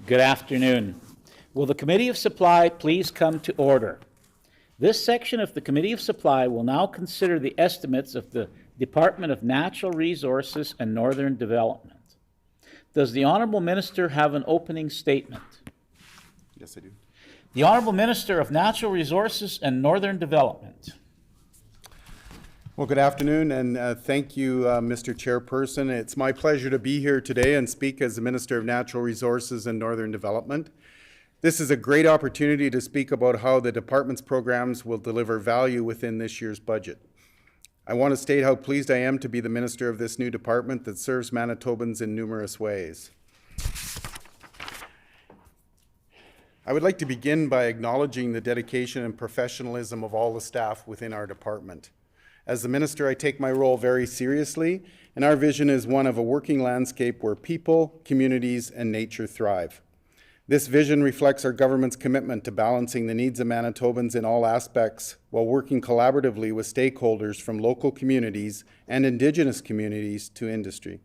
Good afternoon. Will the Committee of Supply please come to order? This section of the Committee of Supply will now consider the estimates of the Department of Natural Resources and Northern Development. Does the Honourable Minister have an opening statement? Yes, I do. The Honourable Minister of Natural Resources and Northern Development. Well, good afternoon, and thank you, Mr. Chairperson. It's my pleasure to be here today and speak as the Minister of Natural Resources and Northern Development. This is a great opportunity to speak about how the department's programs will deliver value within this year's budget. I want to state how pleased I am to be the minister of this new department that serves Manitobans in numerous ways. I would like to begin by acknowledging the dedication and professionalism of all the staff within our department. As the minister, I take my role very seriously, and our vision is one of a working landscape where people, communities, and nature thrive. This vision reflects our government's commitment to balancing the needs of Manitobans in all aspects while working collaboratively with stakeholders from local communities and Indigenous communities to industry.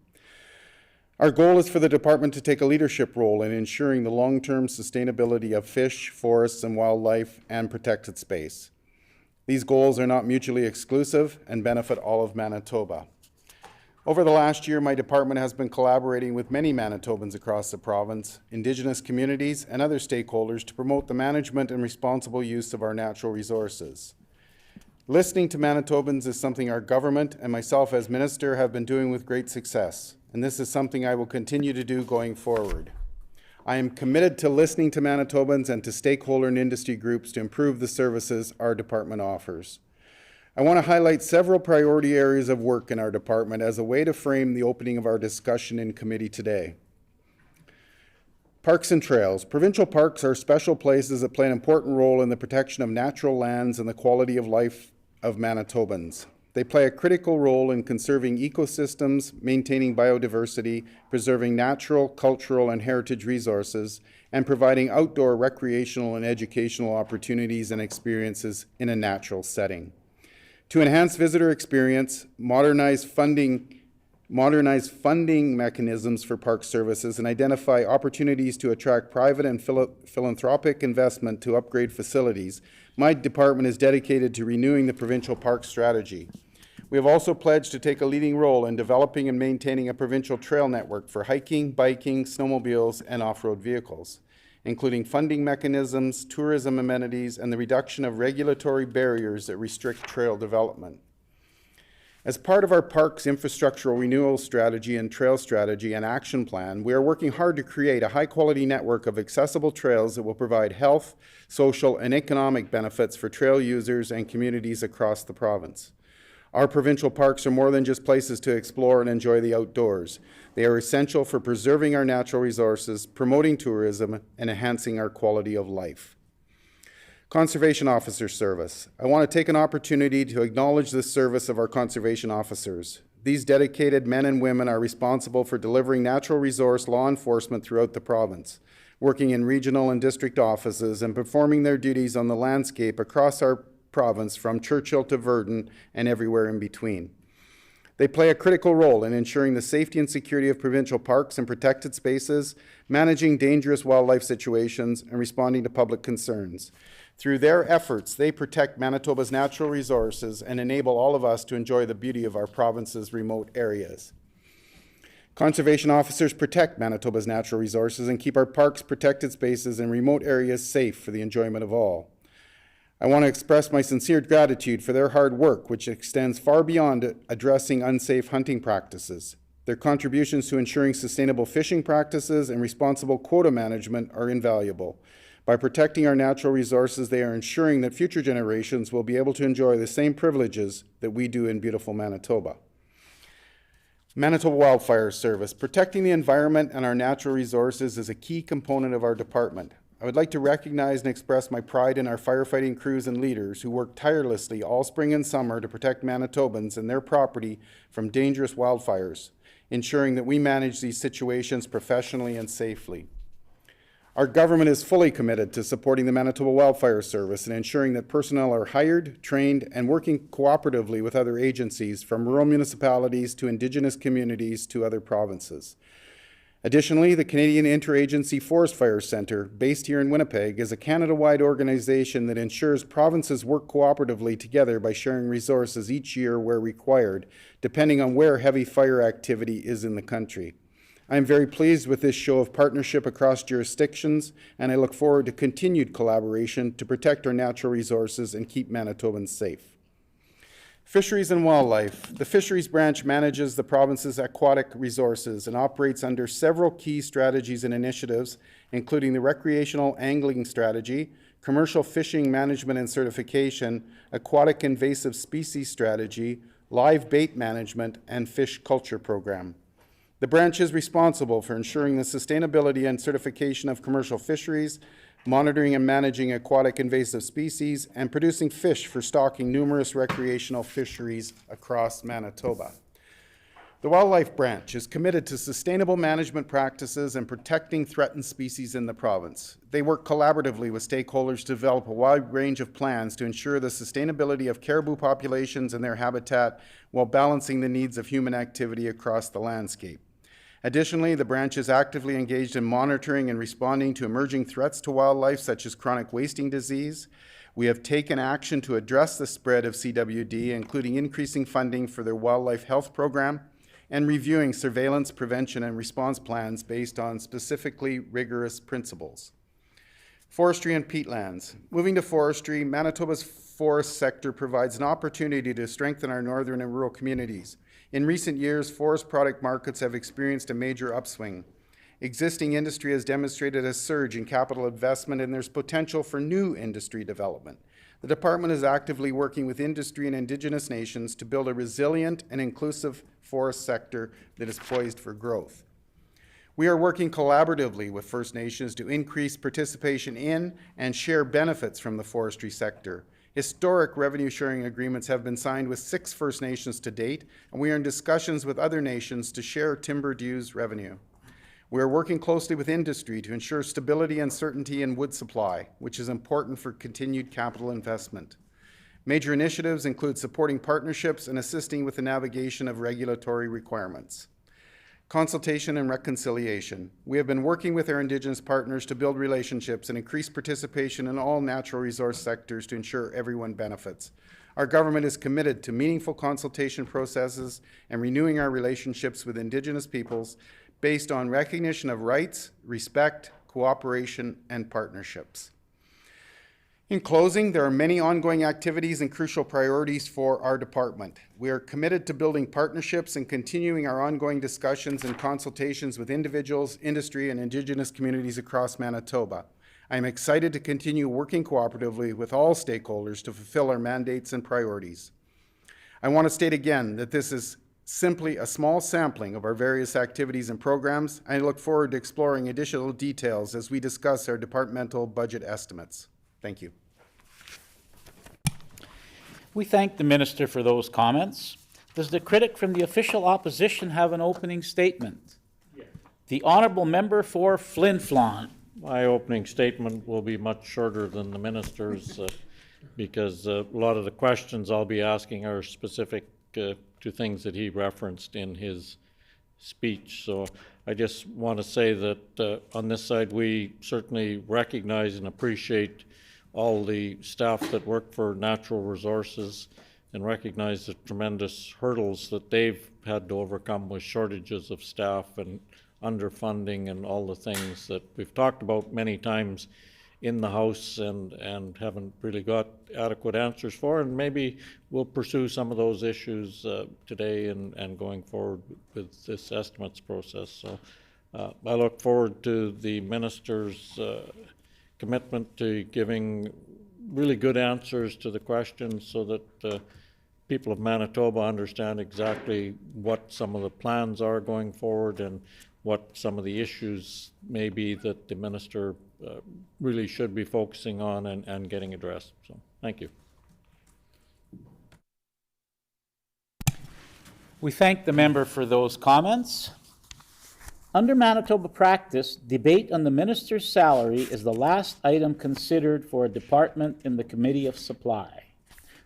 Our goal is for the department to take a leadership role in ensuring the long-term sustainability of fish, forests, and wildlife and protected space. These goals are not mutually exclusive and benefit all of Manitoba. Over the last year, my department has been collaborating with many Manitobans across the province, Indigenous communities, and other stakeholders to promote the management and responsible use of our natural resources. Listening to Manitobans is something our government and myself as minister have been doing with great success, and this is something I will continue to do going forward. I am committed to listening to Manitobans and to stakeholder and industry groups to improve the services our department offers. I want to highlight several priority areas of work in our department as a way to frame the opening of our discussion in committee today. Parks and trails. Provincial parks are special places that play an important role in the protection of natural lands and the quality of life of Manitobans. They play a critical role in conserving ecosystems, maintaining biodiversity, preserving natural, cultural, and heritage resources, and providing outdoor recreational and educational opportunities and experiences in a natural setting. To enhance visitor experience, modernize funding mechanisms for park services, and identify opportunities to attract private and philanthropic investment to upgrade facilities, my department is dedicated to renewing the provincial park strategy. We have also pledged to take a leading role in developing and maintaining a provincial trail network for hiking, biking, snowmobiles, and off-road vehicles, including funding mechanisms, tourism amenities, and the reduction of regulatory barriers that restrict trail development. As part of our parks infrastructural renewal strategy and trail strategy and action plan, we are working hard to create a high-quality network of accessible trails that will provide health, social, and economic benefits for trail users and communities across the province. Our provincial parks are more than just places to explore and enjoy the outdoors. They are essential for preserving our natural resources, promoting tourism, and enhancing our quality of life. Conservation Officer Service. I want to take an opportunity to acknowledge the service of our conservation officers. These dedicated men and women are responsible for delivering natural resource law enforcement throughout the province, working in regional and district offices and performing their duties on the landscape across our province from Churchill to Virden and everywhere in between. They play a critical role in ensuring the safety and security of provincial parks and protected spaces, managing dangerous wildlife situations, and responding to public concerns. Through their efforts, they protect Manitoba's natural resources and enable all of us to enjoy the beauty of our province's remote areas. Conservation officers protect Manitoba's natural resources and keep our parks, protected spaces, and remote areas safe for the enjoyment of all. I want to express my sincere gratitude for their hard work, which extends far beyond addressing unsafe hunting practices. Their contributions to ensuring sustainable fishing practices and responsible quota management are invaluable. By protecting our natural resources, they are ensuring that future generations will be able to enjoy the same privileges that we do in beautiful Manitoba. Manitoba Wildfire Service. Protecting the environment and our natural resources is a key component of our department. I would like to recognize and express my pride in our firefighting crews and leaders who work tirelessly all spring and summer to protect Manitobans and their property from dangerous wildfires, ensuring that we manage these situations professionally and safely. Our government is fully committed to supporting the Manitoba Wildfire Service and ensuring that personnel are hired, trained, and working cooperatively with other agencies from rural municipalities to Indigenous communities to other provinces. Additionally, the Canadian Interagency Forest Fire Centre, based here in Winnipeg, is a Canada-wide organization that ensures provinces work cooperatively together by sharing resources each year where required, depending on where heavy fire activity is in the country. I am very pleased with this show of partnership across jurisdictions, and I look forward to continued collaboration to protect our natural resources and keep Manitobans safe. Fisheries and wildlife. The Fisheries Branch manages the province's aquatic resources and operates under several key strategies and initiatives, including the Recreational Angling Strategy, Commercial Fishing Management and Certification, Aquatic Invasive Species Strategy, Live Bait Management, and Fish Culture Program. The branch is responsible for ensuring the sustainability and certification of commercial fisheries, monitoring and managing aquatic invasive species, and producing fish for stocking numerous recreational fisheries across Manitoba. The Wildlife Branch is committed to sustainable management practices and protecting threatened species in the province. They work collaboratively with stakeholders to develop a wide range of plans to ensure the sustainability of caribou populations and their habitat while balancing the needs of human activity across the landscape. Additionally, the branch is actively engaged in monitoring and responding to emerging threats to wildlife, such as chronic wasting disease. We have taken action to address the spread of CWD, including increasing funding for their wildlife health program and reviewing surveillance, prevention, and response plans based on specifically rigorous principles. Forestry and peatlands. Moving to forestry, Manitoba's forest sector provides an opportunity to strengthen our northern and rural communities. In recent years, forest product markets have experienced a major upswing. Existing industry has demonstrated a surge in capital investment, and there's potential for new industry development. The department is actively working with industry and Indigenous nations to build a resilient and inclusive forest sector that is poised for growth. We are working collaboratively with First Nations to increase participation in and share benefits from the forestry sector. Historic revenue sharing agreements have been signed with 6 First Nations to date, and we are in discussions with other nations to share timber dues revenue. We are working closely with industry to ensure stability and certainty in wood supply, which is important for continued capital investment. Major initiatives include supporting partnerships and assisting with the navigation of regulatory requirements. Consultation and reconciliation. We have been working with our Indigenous partners to build relationships and increase participation in all natural resource sectors to ensure everyone benefits. Our government is committed to meaningful consultation processes and renewing our relationships with Indigenous peoples based on recognition of rights, respect, cooperation, and partnerships. In closing, there are many ongoing activities and crucial priorities for our department. We are committed to building partnerships and continuing our ongoing discussions and consultations with individuals, industry, and Indigenous communities across Manitoba. I am excited to continue working cooperatively with all stakeholders to fulfill our mandates and priorities. I want to state again that this is simply a small sampling of our various activities and programs. I look forward to exploring additional details as we discuss our departmental budget estimates. Thank you. We thank the minister for those comments. Does the critic from the official opposition have an opening statement? Yes. The honourable member for Flin Flon. My opening statement will be much shorter than the minister's because a lot of the questions I'll be asking are specific to things that he referenced in his speech. So I just want to say that on this side, we certainly recognize and appreciate all the staff that work for natural resources and recognize the tremendous hurdles that they've had to overcome with shortages of staff and underfunding and all the things that we've talked about many times in the House and haven't really got adequate answers for, and maybe we'll pursue some of those issues today and going forward with this estimates process. So I look forward to the minister's commitment to giving really good answers to the questions so that people of Manitoba understand exactly what some of the plans are going forward and what some of the issues may be that the minister really should be focusing on and getting addressed. So thank you. We thank the member for those comments. Under Manitoba practice, debate on the minister's salary is the last item considered for a department in the Committee of Supply.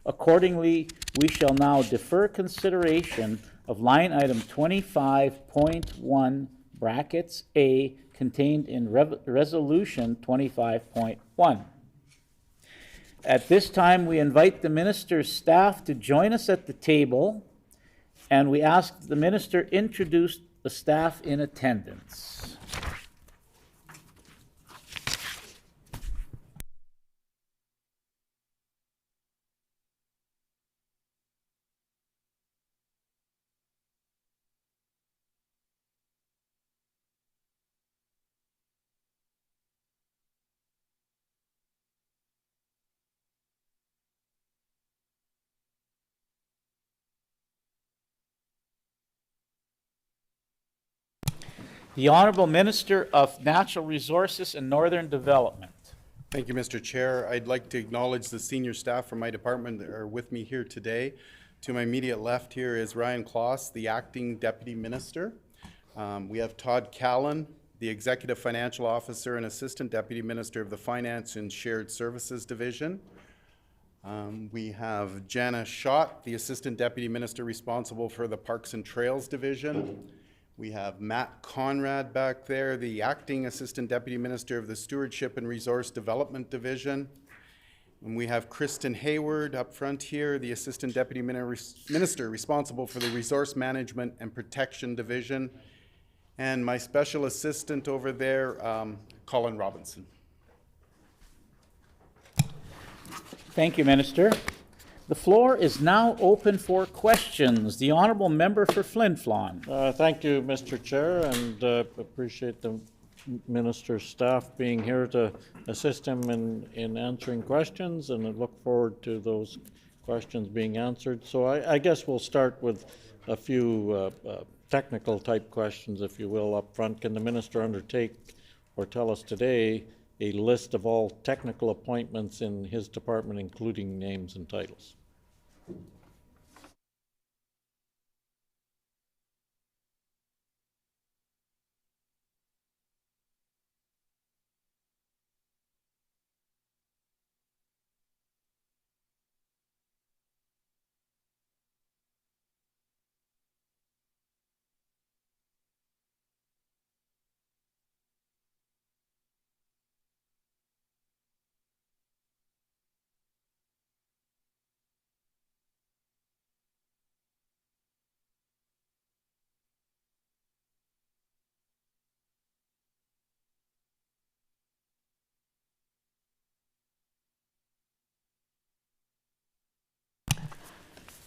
Accordingly, we shall now defer consideration of line item 25.1 brackets A, contained in Resolution 25.1. At this time, we invite the minister's staff to join us at the table, and we ask the minister introduce the staff in attendance. The Honorable Minister of Natural Resources and Northern Development. Thank you, Mr. Chair. I'd like to acknowledge the senior staff from my department that are with me here today. To my immediate left here is Ryan Kloss, the Acting Deputy Minister. We have Todd Callan, the Executive Financial Officer and Assistant Deputy Minister of the Finance and Shared Services Division. We have Jana Schott, the Assistant Deputy Minister responsible for the Parks and Trails Division. We have Matt Conrad back there, the Acting Assistant Deputy Minister of the Stewardship and Resource Development Division. And we have Kristen Hayward up front here, the Assistant Deputy Minister responsible for the Resource Management and Protection Division. And my Special Assistant over there, Colin Robinson. Thank you, Minister. The floor is now open for questions. The Honorable Member for Flin Flon. Thank you, Mr. Chair, and appreciate the minister's staff being here to assist him in answering questions, and I look forward to those questions being answered. So I guess we'll start with a few technical type questions, if you will, up front. Can the minister undertake or tell us today a list of all technical appointments in his department, including names and titles?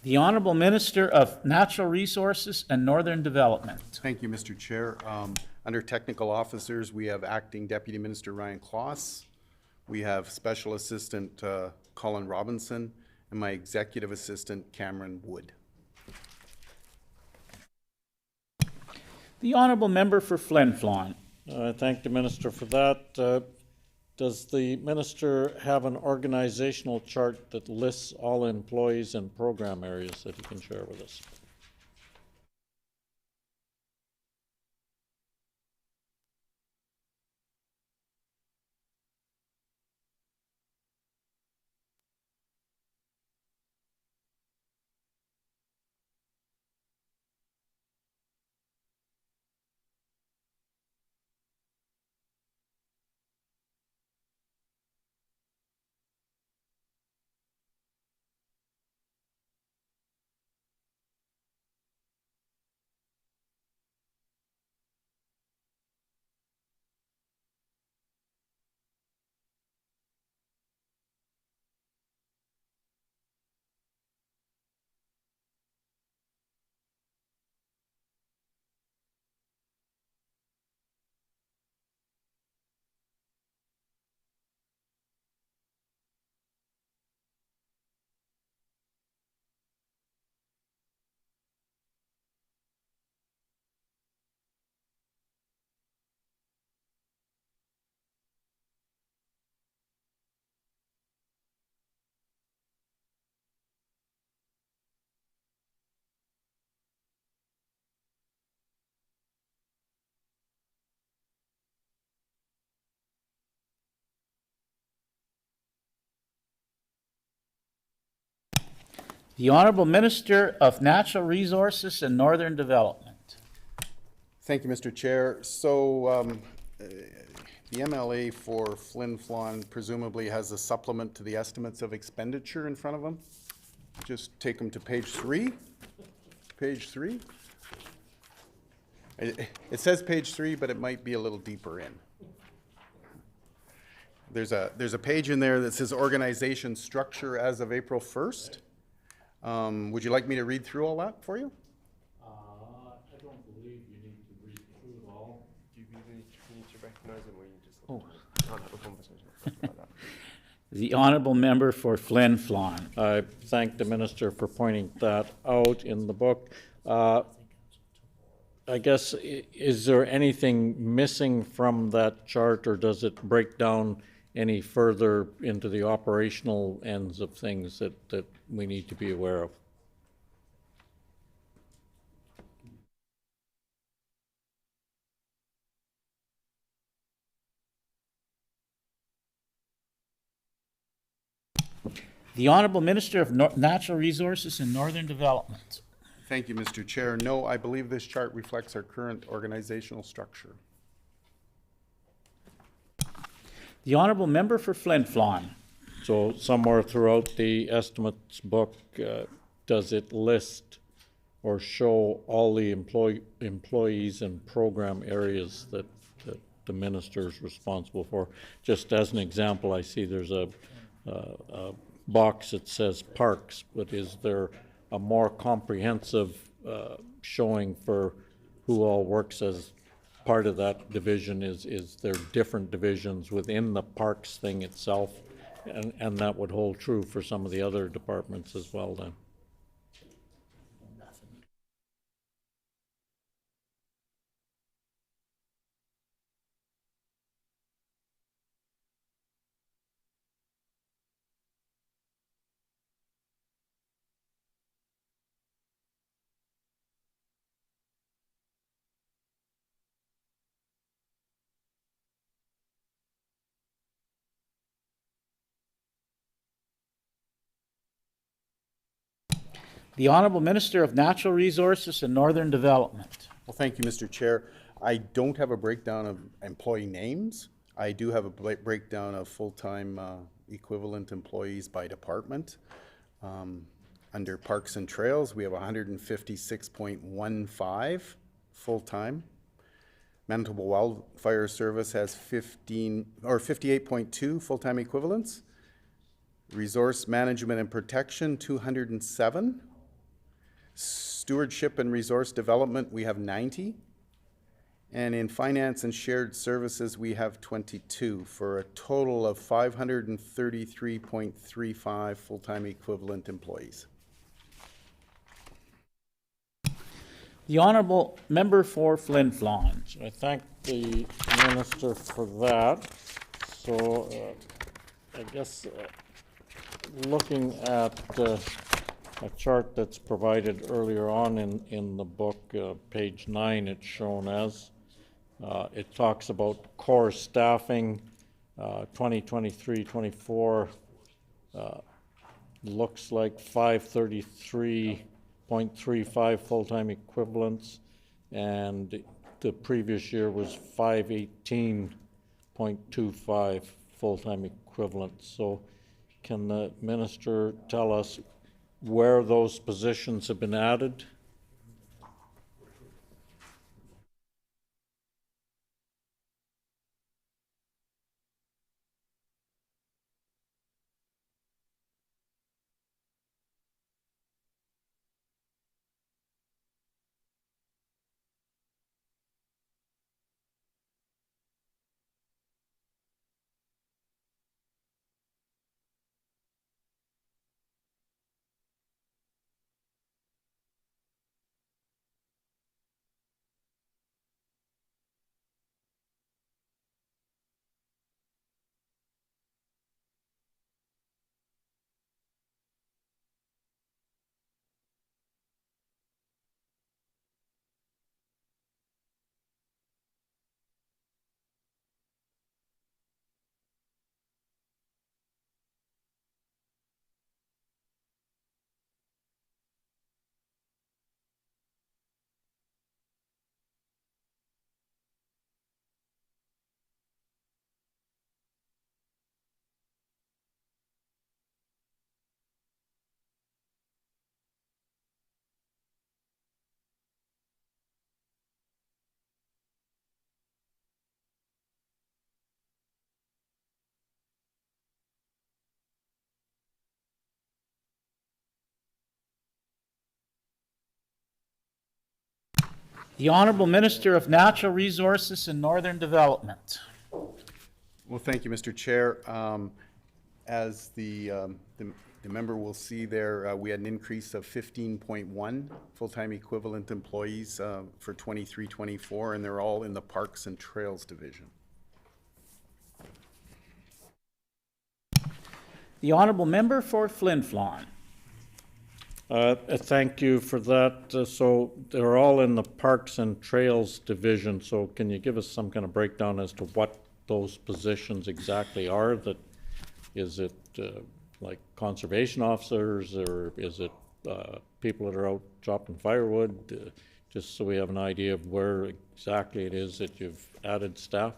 The Honorable Minister of Natural Resources and Northern Development. Thank you, Mr. Chair. Under technical officers, we have Acting Deputy Minister Ryan Kloss. We have Special Assistant Colin Robinson, and my Executive Assistant Cameron Wood. The Honorable Member for Flin Flon. I thank the minister for that. Does the minister have an organizational chart that lists all employees and program areas that he can share with us? The Honorable Minister of Natural Resources and Northern Development. Thank you, Mr. Chair. So, the MLA for Flin Flon presumably has a supplement to the estimates of expenditure in front of them. Just take them to page 3. Page 3. It says page 3, but it might be a little deeper in. There's a page in there that says organization structure as of April 1st. Would you like me to read through all that for you? I don't believe you need to read through it all. Do you need to recognize him, or you just can't have a conversation like that? The honorable member for Flin Flon. I thank the minister for pointing that out in the book. I guess, is there anything missing from that chart, or does it break down any further into the operational ends of things that we need to be aware of? The honorable minister of Natural Resources and Northern Development. Thank you, Mr. Chair. No, I believe this chart reflects our current organizational structure. The honorable member for Flin Flon. So somewhere throughout the estimates book, does it list or show all the employees and program areas that the minister is responsible for? Just as an example, I see there's a box that says parks, but is there a more comprehensive showing for who all works as part of that division? Is there different divisions within the parks thing itself? And that would hold true for some of the other departments as well then. The honorable minister of Natural Resources and Northern Development. Well, thank you, Mr. Chair. I don't have a breakdown of employee names. I do have a breakdown of full-time equivalent employees by department. Under Parks and Trails, we have 156.15 full-time. Manitoba Wildfire Service has 58.2 full-time equivalents. Resource Management and Protection, 207. Stewardship and Resource Development, we have 90. And in Finance and Shared Services, we have 22, for a total of 533.35 full-time equivalent employees. The honorable member for Flin Flon. So I thank the minister for that. So I guess looking at a chart that's provided earlier on in the book, page 9, it's shown as. It talks about core staffing, 2023-24, looks like 533.35 full-time equivalents, and the previous year was 518.25 full-time equivalents. So can the minister tell us where those positions have been added? The Honorable Minister of Natural Resources and Northern Development. Well, thank you, Mr. Chair. As the member will see there, we had an increase of 15.1 full-time equivalent employees for 23-24, and they're all in the Parks and Trails Division. The Honorable Member for Flin Flon. Thank you for that. So they're all in the Parks and Trails Division, so can you give us some kind of breakdown as to what those positions exactly are? That, is it like conservation officers, or is it people that are out chopping firewood? Just so we have an idea of where exactly it is that you've added staff?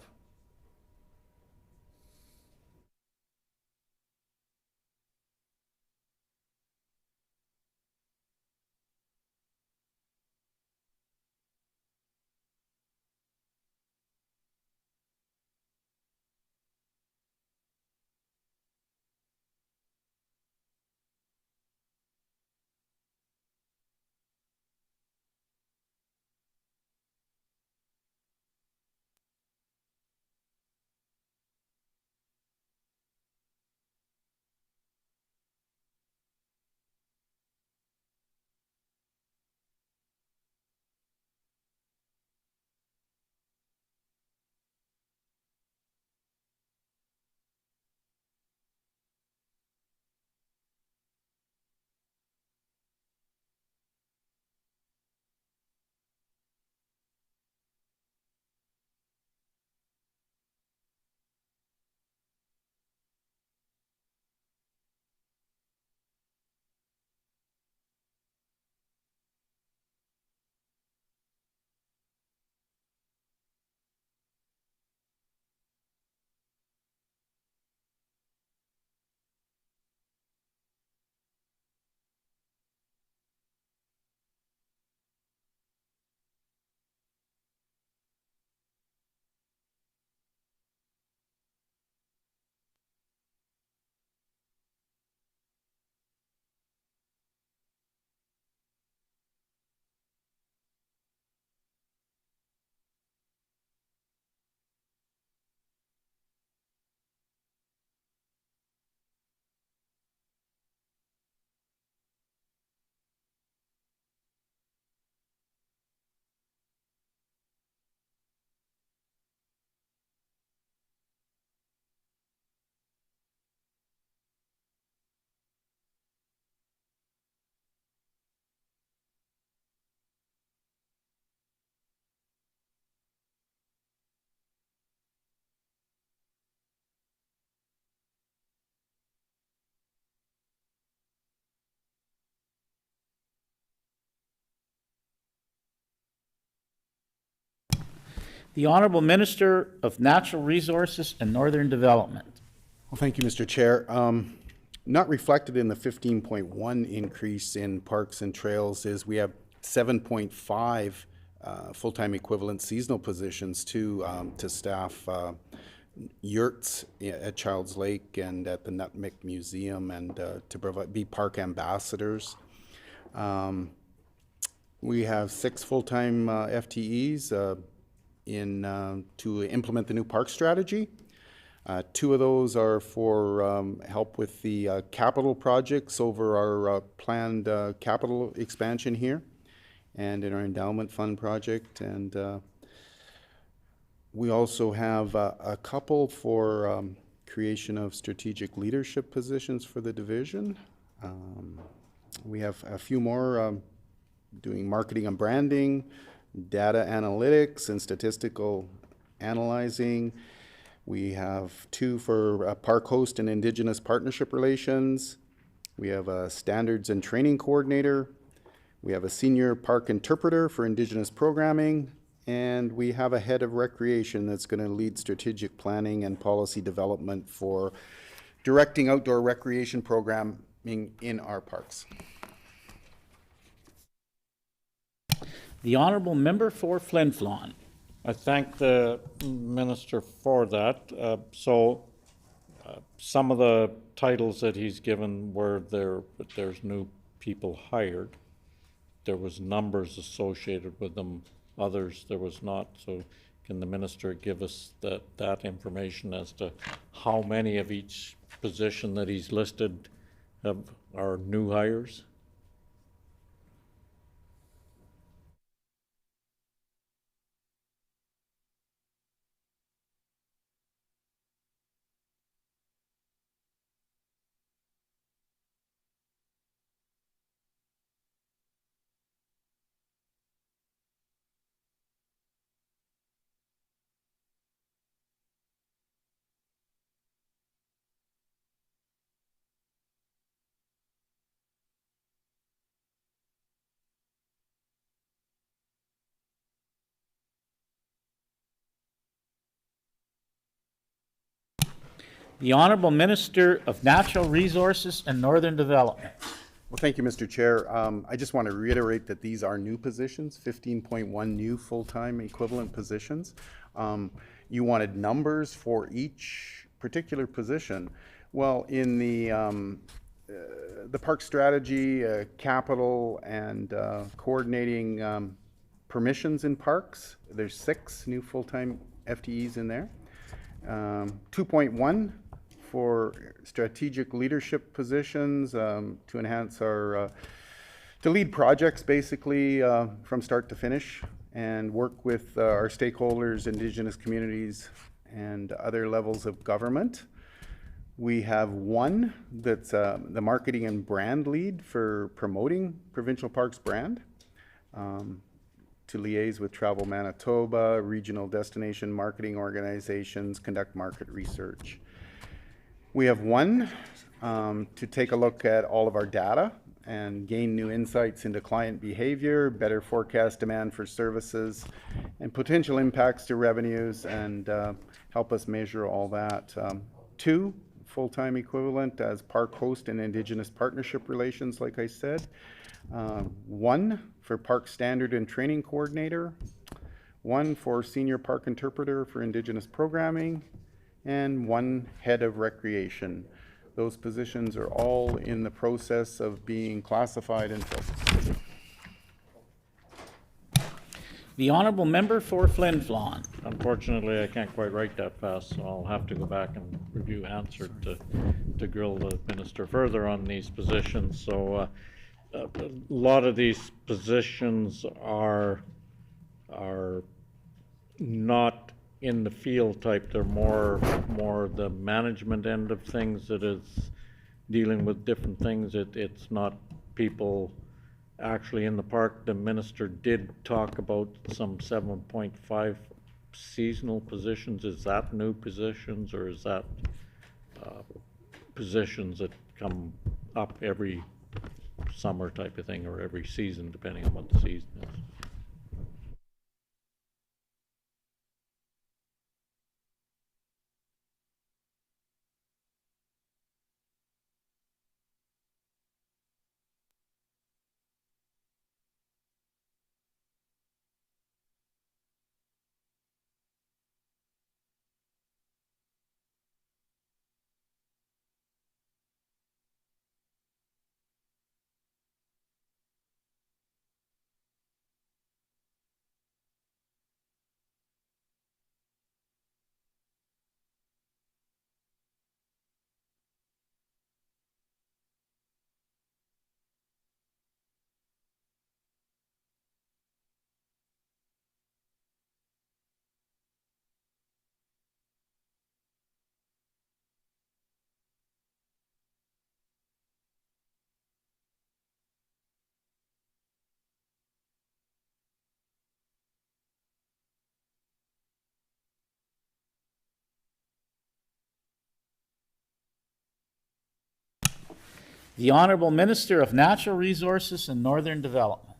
The Honorable Minister of Natural Resources and Northern Development. Well, thank you, Mr. Chair. Not reflected in the 15.1 increase in Parks and Trails is we have 7.5 full-time equivalent seasonal positions to staff yurts at Childs Lake and at the Nutmeg Museum, and to be park ambassadors. We have 6 full-time FTEs to implement the new park strategy. 2 of those are for help with the capital projects over our planned capital expansion here and in our endowment fund project. And we also have a couple for creation of strategic leadership positions for the division. We have a few more doing marketing and branding, data analytics and statistical analyzing. We have 2 for park host and Indigenous partnership relations. We have a standards and training coordinator. We have a senior park interpreter for Indigenous programming. And we have a head of recreation that's going to lead strategic planning and policy development for directing outdoor recreation programming in our parks. The Honorable Member for Flin Flon. I thank the minister for that. Some of the titles that he's given were there, but there's new people hired. There was numbers associated with them others there was not. So can the minister give us that information as to how many of each position that he's listed are new hires? The Honorable Minister of Natural Resources and Northern Development. Well, thank you, Mr. Chair. I just want to reiterate that these are new positions, 15.1 new full-time equivalent positions. You wanted numbers for each particular position. Well, in the park strategy, capital, and coordinating permissions in parks, there's 6 new full-time FTEs in there. 2.1 for strategic leadership positions to enhance our, to lead projects basically from start to finish and work with our stakeholders, Indigenous communities, and other levels of government. We have 1 that's the marketing and brand lead for promoting Provincial Parks brand. To liaise with Travel Manitoba, regional destination marketing organizations, conduct market research. We have 1 to take a look at all of our data and gain new insights into client behavior, better forecast demand for services, and potential impacts to revenues, and help us measure all that. 2 full-time equivalent as park host and Indigenous partnership relations, like I said. 1 for park standard and training coordinator, 1 for senior park interpreter for Indigenous programming, and 1 head of recreation. Those positions are all in the process of being classified and filled. The Honorable Member for Flin Flon. Unfortunately, I can't quite write that fast, so I'll have to go back and review answer to grill the minister further on these positions. So a lot of these positions are not in the field type. They're more the management end of things that is dealing with different things. It's not people actually in the park. The minister did talk about some 7.5 seasonal positions. Is that new positions, or is that positions that come up every summer type of thing, or every season, depending on what the season is? The Honorable Minister of Natural Resources and Northern Development.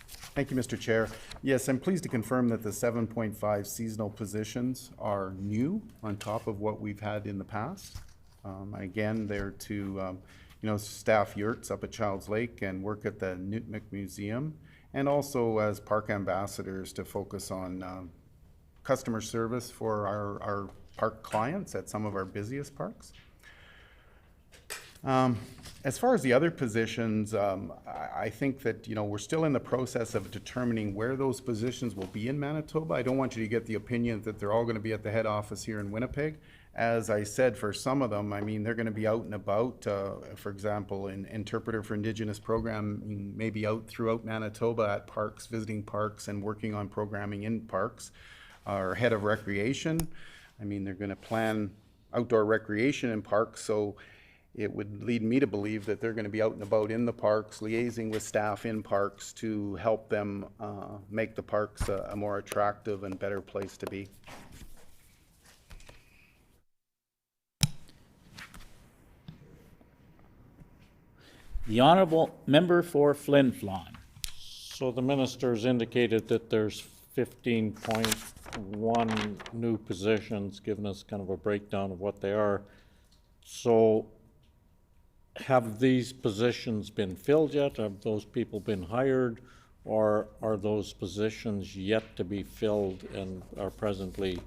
Thank you, Mr. Chair. Yes, I'm pleased to confirm that the 7.5 seasonal positions are new on top of what we've had in the past. Again, they're to staff yurts up at Childs Lake and work at the Nutmeg Museum, and also as park ambassadors to focus on customer service for our park clients at some of our busiest parks. As far as the other positions, I think that, we're still in the process of determining where those positions will be in Manitoba. I don't want you to get the opinion that they're all going to be at the head office here in Winnipeg. As I said, for some of them, I mean, they're going to be out and about. For example, an interpreter for Indigenous programming may be out throughout Manitoba at parks, visiting parks and working on programming in parks. Our head of recreation, I mean, they're going to plan outdoor recreation in parks, so it would lead me to believe that they're going to be out and about in the parks, liaising with staff in parks to help them make the parks a more attractive and better place to be. The honourable member for Flin Flon. So the minister's indicated that there's 15.1 new positions, giving us kind of a breakdown of what they are. So have these positions been filled yet? Have those people been hired? Or are those positions yet to be filled and are presently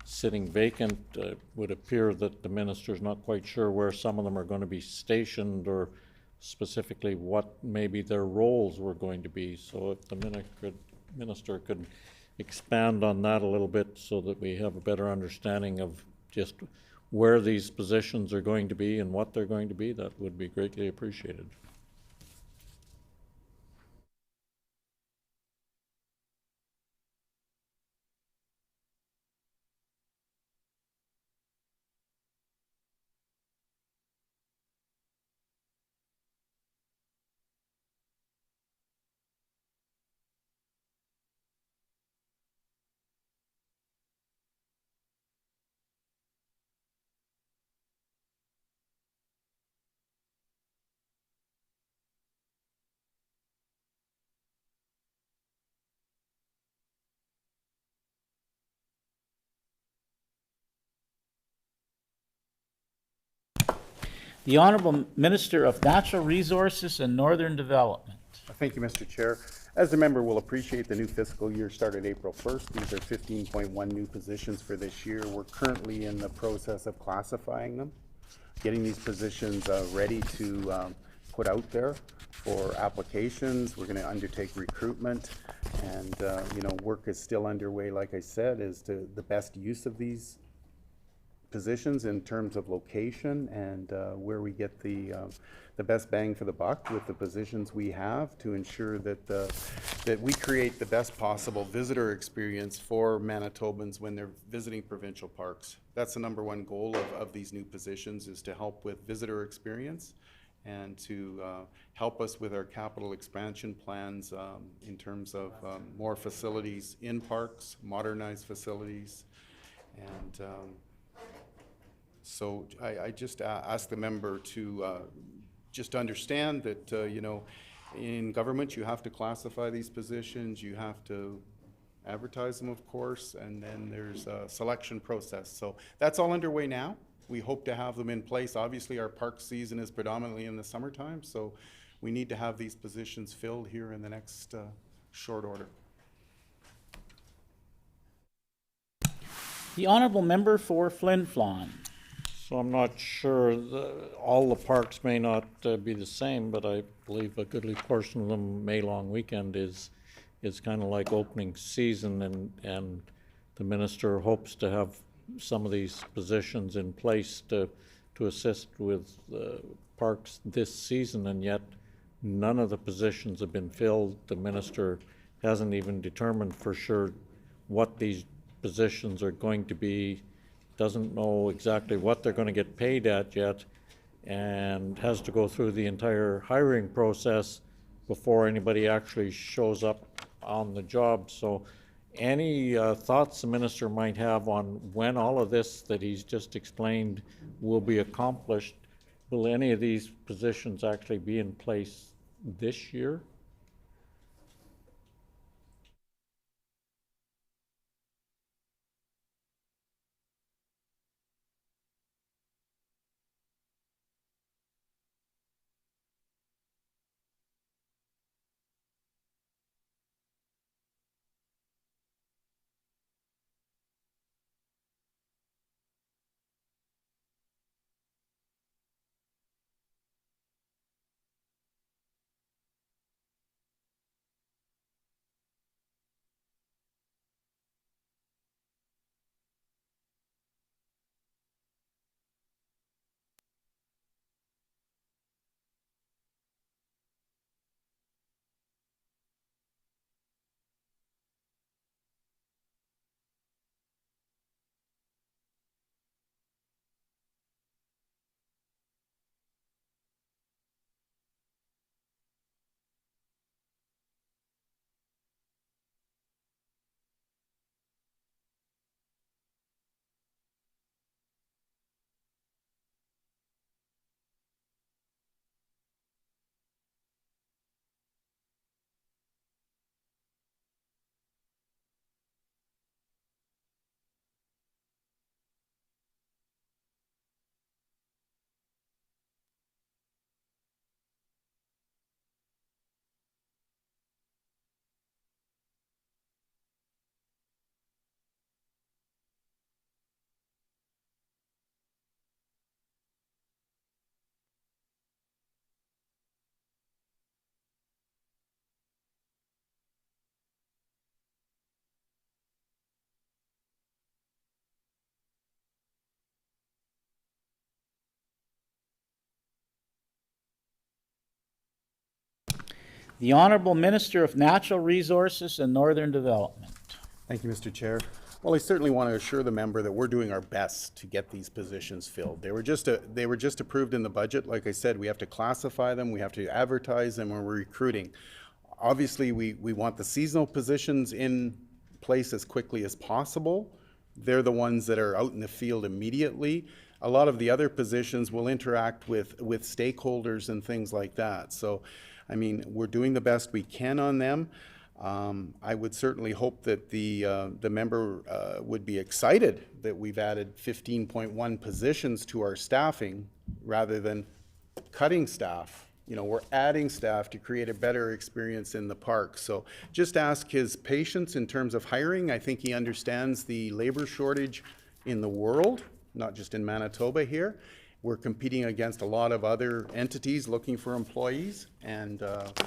sitting vacant? It would appear that the minister's not quite sure where some of them are going to be stationed or specifically what maybe their roles were going to be. So if the minister could expand on that a little bit so that we have a better understanding of just where these positions are going to be and what they're going to be, that would be greatly appreciated. The Honourable Minister of Natural Resources and Northern Development. Thank you, Mr. Chair. As the member will appreciate, the new fiscal year started April 1st. These are 15.1 new positions for this year. We're currently in the process of classifying them, getting these positions ready to put out there for applications. We're going to undertake recruitment, and work is still underway, like I said, as to the best use of these positions in terms of location and where we get the best bang for the buck with the positions we have to ensure that that we create the best possible visitor experience for Manitobans when they're visiting provincial parks. That's the number one goal of these new positions, is to help with visitor experience and to help us with our capital expansion plans in terms of more facilities in parks, modernized facilities, and so I just ask the member to just understand that, in government, you have to classify these positions, you have to advertise them, of course, and then there's a selection process. So that's all underway now. We hope to have them in place. Obviously, our park season is predominantly in the summertime, so we need to have these positions filled here in the next short order. The Honourable Member for Flin Flon. So I'm not sure, all the parks may not be the same, but I believe a goodly portion of them, May long weekend is kind of like opening season, and the minister hopes to have some of these positions in place to assist with parks this season, and yet none of the positions have been filled. The minister hasn't even determined for sure what these positions are going to be, doesn't know exactly what they're going to get paid at yet, and has to go through the entire hiring process before anybody actually shows up on the job. So any thoughts the minister might have on when all of this that he's just explained will be accomplished? Will any of these positions actually be in place this year? The Honorable Minister of Natural Resources and Northern Development. Thank you, Mr. Chair. Well, I certainly want to assure the member that we're doing our best to get these positions filled. They were just approved in the budget. Like I said, we have to classify them, we have to advertise them, and we're recruiting. Obviously, we want the seasonal positions in place as quickly as possible. They're the ones that are out in the field immediately. A lot of the other positions will interact with stakeholders and things like that. So, I mean, we're doing the best we can on them. I would certainly hope that the member would be excited that we've added 15.1 positions to our staffing rather than cutting staff. You know, we're adding staff to create a better experience in the park. So just ask his patience in terms of hiring. I think he understands the labor shortage in the world, not just in Manitoba here. We're competing against a lot of other entities looking for employees, and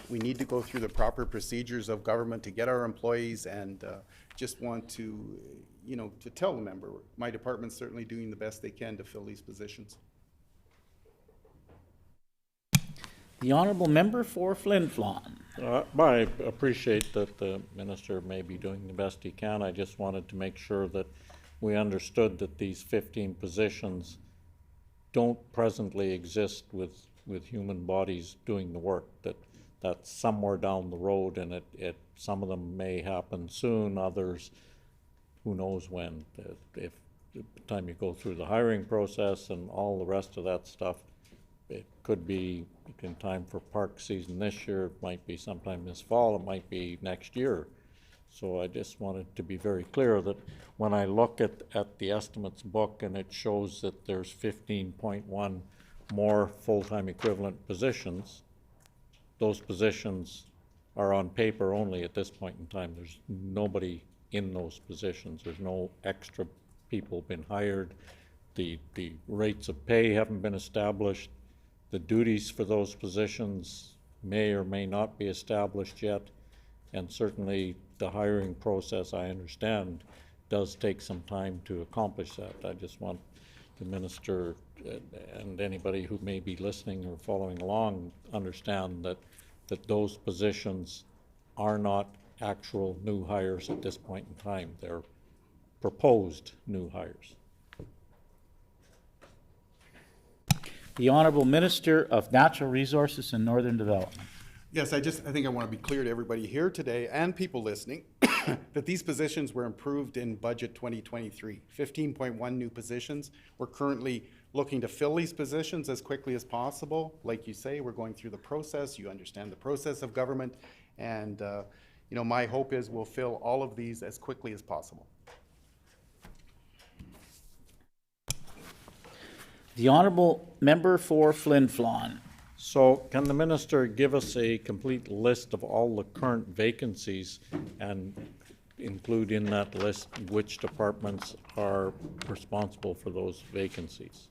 we need to go through the proper procedures of government to get our employees, and just want to, you know, to tell the member, my department's certainly doing the best they can to fill these positions. The Honorable Member for Flin Flon. I appreciate that the minister may be doing the best he can. I just wanted to make sure that we understood that these 15 positions don't presently exist with human bodies doing the work, that's somewhere down the road, and some of them may happen soon, others, who knows when. If the time you go through the hiring process and all the rest of that stuff, it could be in time for park season this year, it might be sometime this fall, it might be next year. So I just wanted to be very clear that when I look at the estimates book and it shows that there's 15.1 more full-time equivalent positions, those positions are on paper only at this point in time. There's nobody in those positions. There's no extra people been hired. The rates of pay haven't been established. The duties for those positions may or may not be established yet. And certainly the hiring process, I understand, does take some time to accomplish that. I just want the minister and anybody who may be listening or following along understand that those positions are not actual new hires at this point in time. They're proposed new hires. The Honorable Minister of Natural Resources and Northern Development. Yes, I think I want to be clear to everybody here today and people listening that these positions were improved in budget 2023, 15.1 new positions. We're currently looking to fill these positions as quickly as possible. Like you say, we're going through the process. You understand the process of government. And, you know, my hope is we'll fill all of these as quickly as possible. The Honorable Member for Flin Flon. So can the minister give us a complete list of all the current vacancies and include in that list which departments are responsible for those vacancies?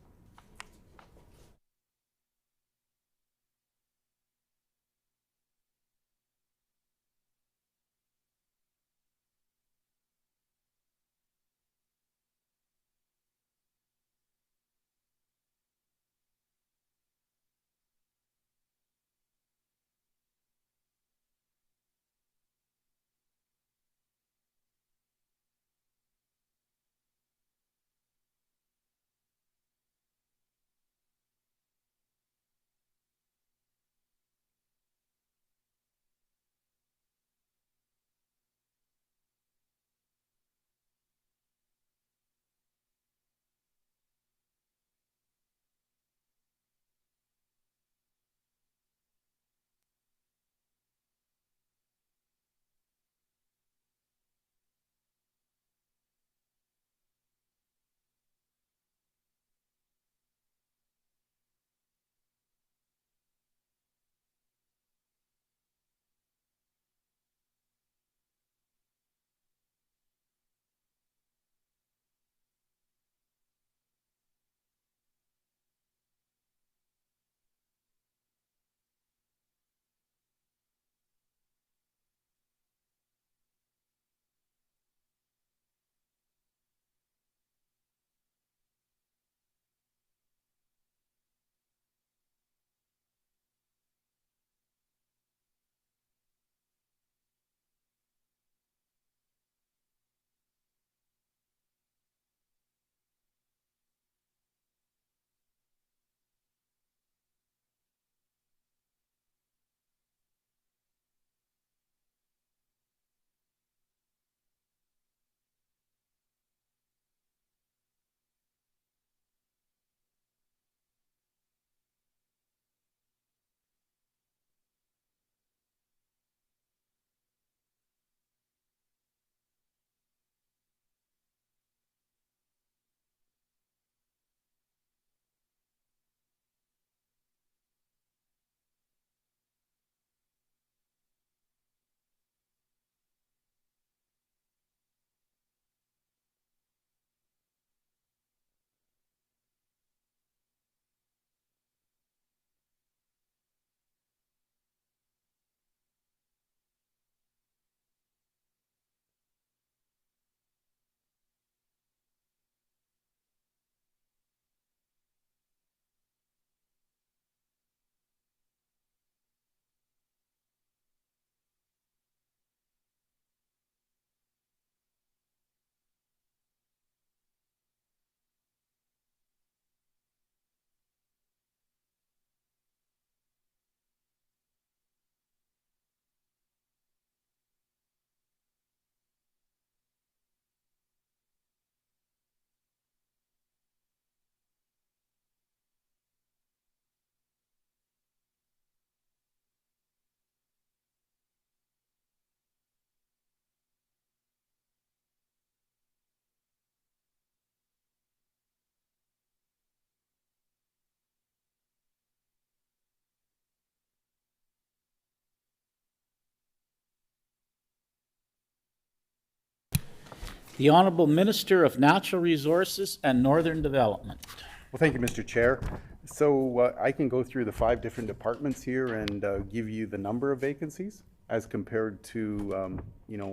The Honorable Minister of Natural Resources and Northern Development. Well, thank you, Mr. Chair. So I can go through the 5 different departments here and give you the number of vacancies as compared to,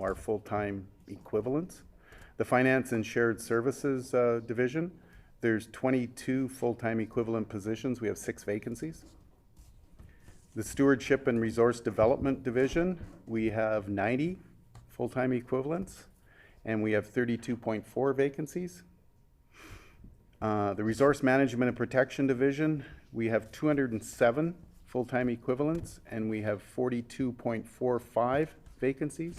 our full-time equivalents. The Finance and Shared Services Division, there's 22 full-time equivalent positions. We have 6 vacancies. The Stewardship and Resource Development Division, we have 90 full-time equivalents, and we have 32.4 vacancies. The Resource Management and Protection Division, we have 207 full-time equivalents, and we have 42.45 vacancies.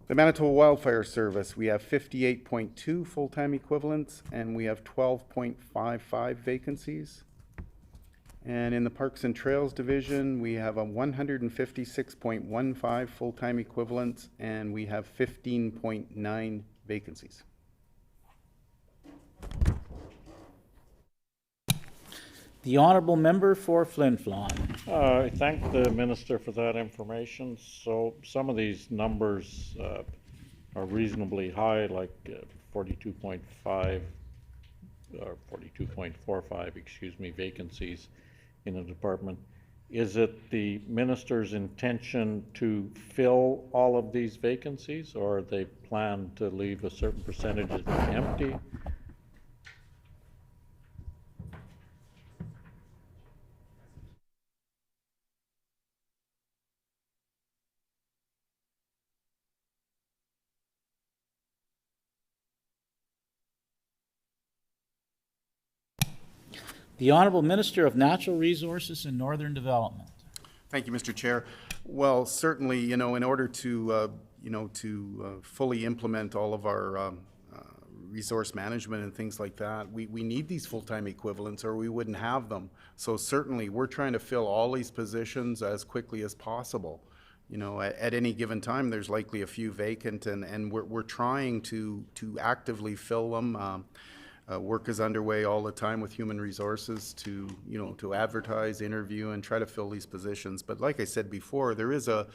The Manitoba Wildfire Service, we have 58.2 full-time equivalents, and we have 12.55 vacancies. And in the Parks and Trails Division, we have a 156.15 full-time equivalents, and we have 15.9 vacancies. The Honorable Member for Flin Flon. I thank the minister for that information. So some of these numbers are reasonably high, like 42.5 or 42.45, excuse me, vacancies in a department. Is it the minister's intention to fill all of these vacancies, or they plan to leave a certain percentage of them empty? The Honorable Minister of Natural Resources and Northern Development. Thank you, Mr. Chair. Well, certainly, in order to, fully implement all of our resource management and things like that, we need these full-time equivalents or we wouldn't have them. So certainly, we're trying to fill all these positions as quickly as possible. At any given time, there's likely a few vacant, and we're trying to actively fill them. Work is underway all the time with human resources to advertise, interview, and try to fill these positions. But like I said before, there is a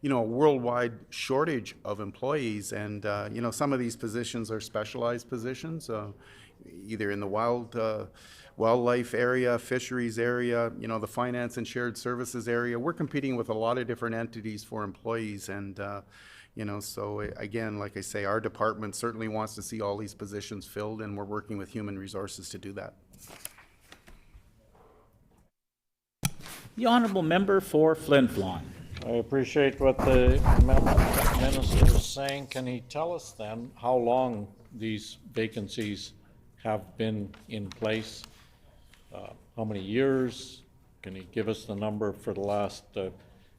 worldwide shortage of employees, and some of these positions are specialized positions, either in the wildlife area, fisheries area, the finance and shared services area. We're competing with a lot of different entities for employees, and so again, like I say, our department certainly wants to see all these positions filled, and we're working with human resources to do that. The Honorable Member for Flin Flon. I appreciate what the minister is saying. Can he tell us then how long these vacancies have been in place? How many years? Can he give us the number for the last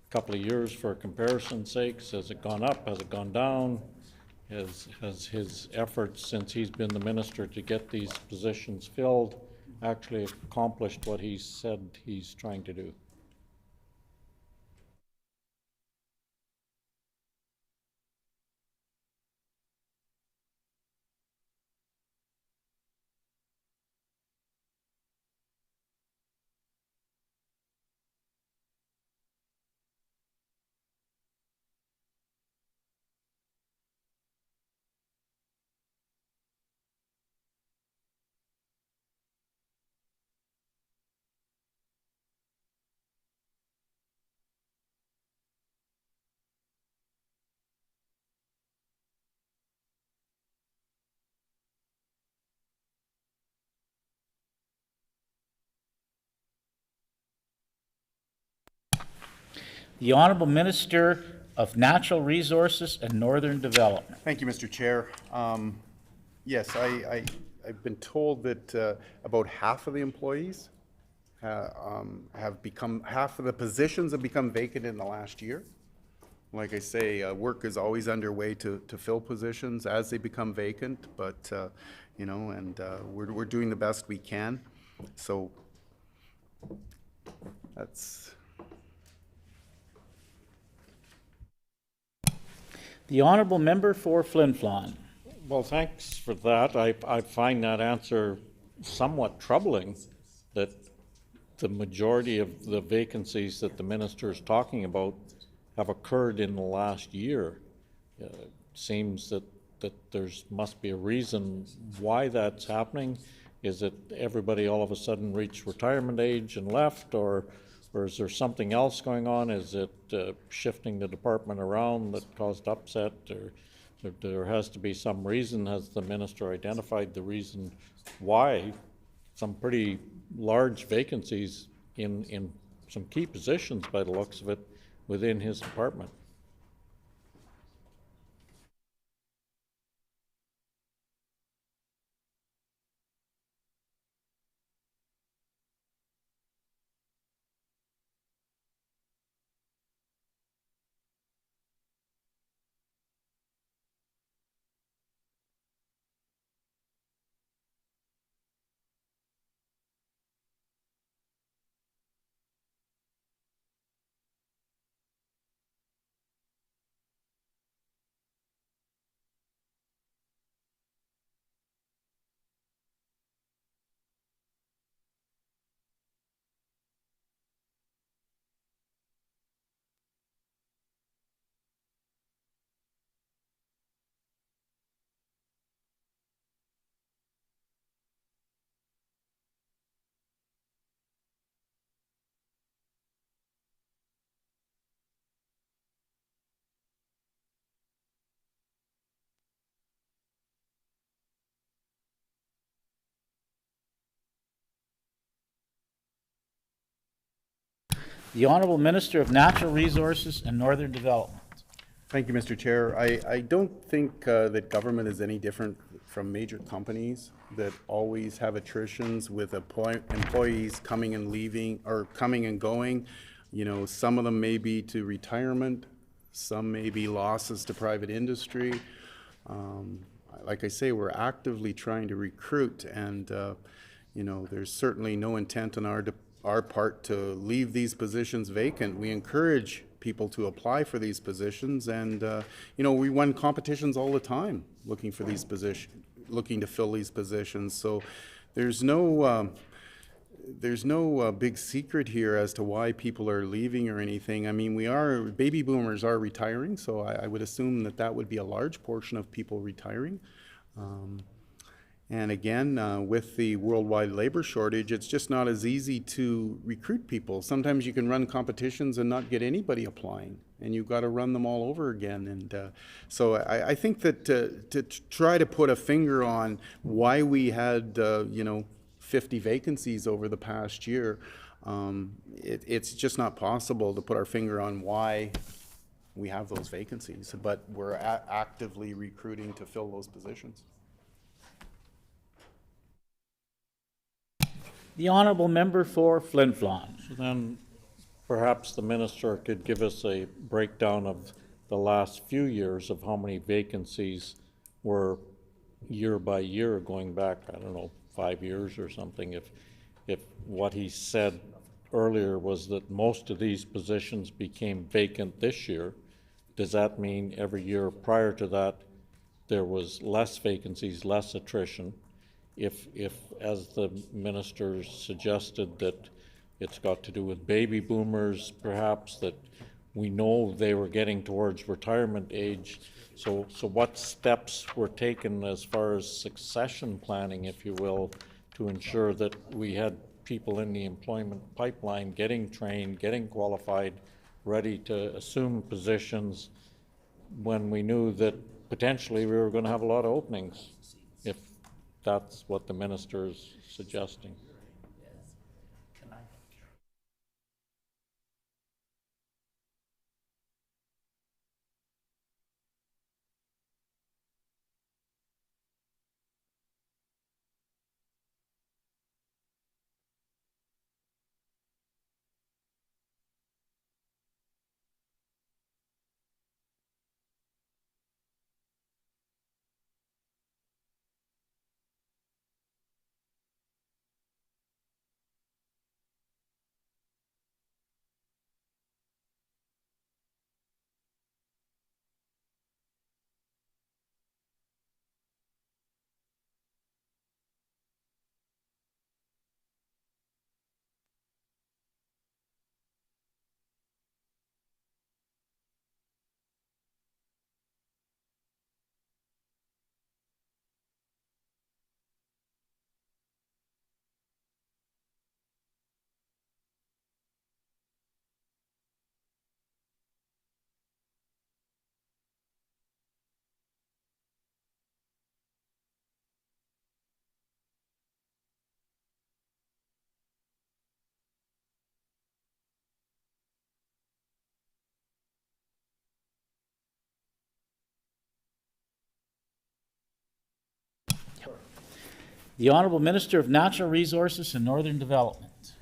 couple of years for comparison's sakes? Has it gone up? Has it gone down? Has his efforts since he's been the minister to get these positions filled actually accomplished what he said he's trying to do? The Honorable Minister of Natural Resources and Northern Development. Thank you, Mr. Chair. Yes, I've been told that about half of the employees have become, half of the positions have become vacant in the last year. Like I say, work is always underway to fill positions as they become vacant, but, we're doing the best we can. So that's... The Honorable Member for Flin Flon. Well, thanks for that. I find that answer somewhat troubling, that the majority of the vacancies that the minister is talking about have occurred in the last year. seems that must be a reason why that's happening. Is it everybody all of a sudden reached retirement age and left, or is there something else going on? Is it shifting the department around that caused upset, or there has to be some reason? Has the minister identified the reason why some pretty large vacancies in some key positions, by the looks of it, within his department? The Honorable Minister of Natural Resources and Northern Development. Thank you, Mr. Chair. I don't think that government is any different from major companies that always have attritions with employees coming and leaving, or coming and going. You know, some of them may be to retirement, some may be losses to private industry. Like I say, we're actively trying to recruit, and you know, there's certainly no intent on our part to leave these positions vacant. We encourage people to apply for these positions, and you know, we won competitions all the time looking for these looking to fill these positions. So there's no big secret here as to why people are leaving or anything. I mean, baby boomers are retiring, so I would assume that would be a large portion of people retiring. And again, with the worldwide labor shortage, it's just not as easy to recruit people. Sometimes you can run competitions and not get anybody applying, and you've got to run them all over again. And so I think that to try to put a finger on why we had, you know, 50 vacancies over the past year, it's just not possible to put our finger on why we have those vacancies. But we're actively recruiting to fill those positions. The Honorable Member for Flin Flon. So then perhaps the minister could give us a breakdown of the last few years of how many vacancies were year by year, going back, I don't know, 5 years or something. If what he said earlier was that most of these positions became vacant this year, does that mean every year prior to that there was less vacancies, less attrition? If, as the minister suggested, that it's got to do with baby boomers, perhaps, that we know they were getting towards retirement age. So what steps were taken as far as succession planning, if you will, to ensure that we had people in the employment pipeline getting trained, getting qualified, ready to assume positions when we knew that potentially we were going to have a lot of openings, if that's what the minister is suggesting? The Honorable Minister of Natural Resources and Northern Development.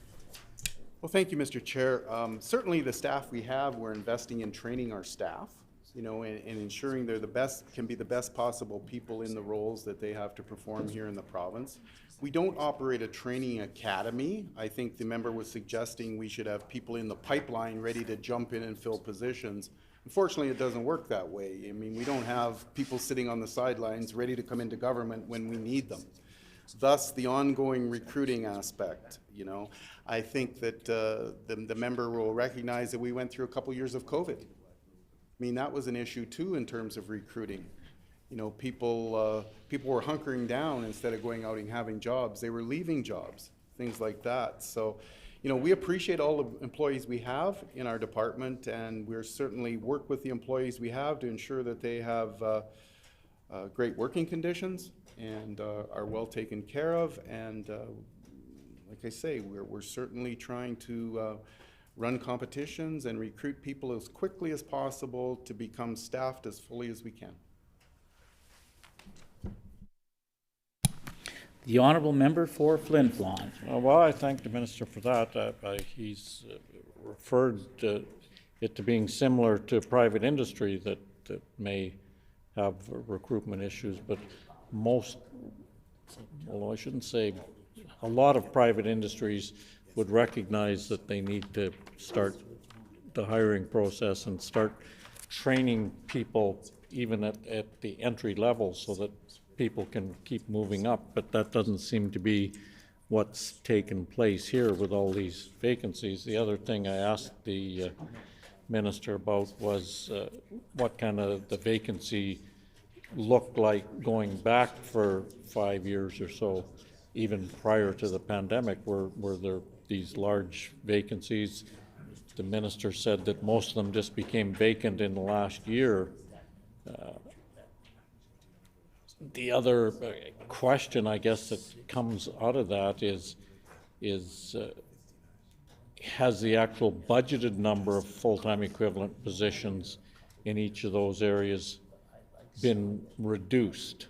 Well, thank you, Mr. Chair. Certainly the staff we have, we're investing in training our staff, you know, and ensuring they're the best, can be the best possible people in the roles that they have to perform here in the province. We don't operate a training academy. I think the member was suggesting we should have people in the pipeline ready to jump in and fill positions. Unfortunately, it doesn't work that way. I mean, we don't have people sitting on the sidelines ready to come into government when we need them. Thus, the ongoing recruiting aspect, you know. I think that the member will recognize that we went through a couple years of COVID. I mean, that was an issue too in terms of recruiting. You know, people were hunkering down instead of going out and having jobs. They were leaving jobs, things like that. So, you know, we appreciate all the employees we have in our department, and we're certainly work with the employees we have to ensure that they have great working conditions and are well taken care of. And like I say, we're certainly trying to run competitions and recruit people as quickly as possible to become staffed as fully as we can. The Honorable Member for Flin Flon. Well, I thank the minister for that. He's referred it to being similar to private industry that may have recruitment issues, but most, although I shouldn't say, a lot of private industries would recognize that they need to start the hiring process and start training people even at the entry level so that people can keep moving up, but that doesn't seem to be what's taken place here with all these vacancies. The other thing I asked the minister about was what kind of the vacancy looked like going back for 5 years or so, even prior to the pandemic. Were there these large vacancies? The minister said that most of them just became vacant in the last year. The other question, I guess, that comes out of that is has the actual budgeted number of full-time equivalent positions in each of those areas been reduced?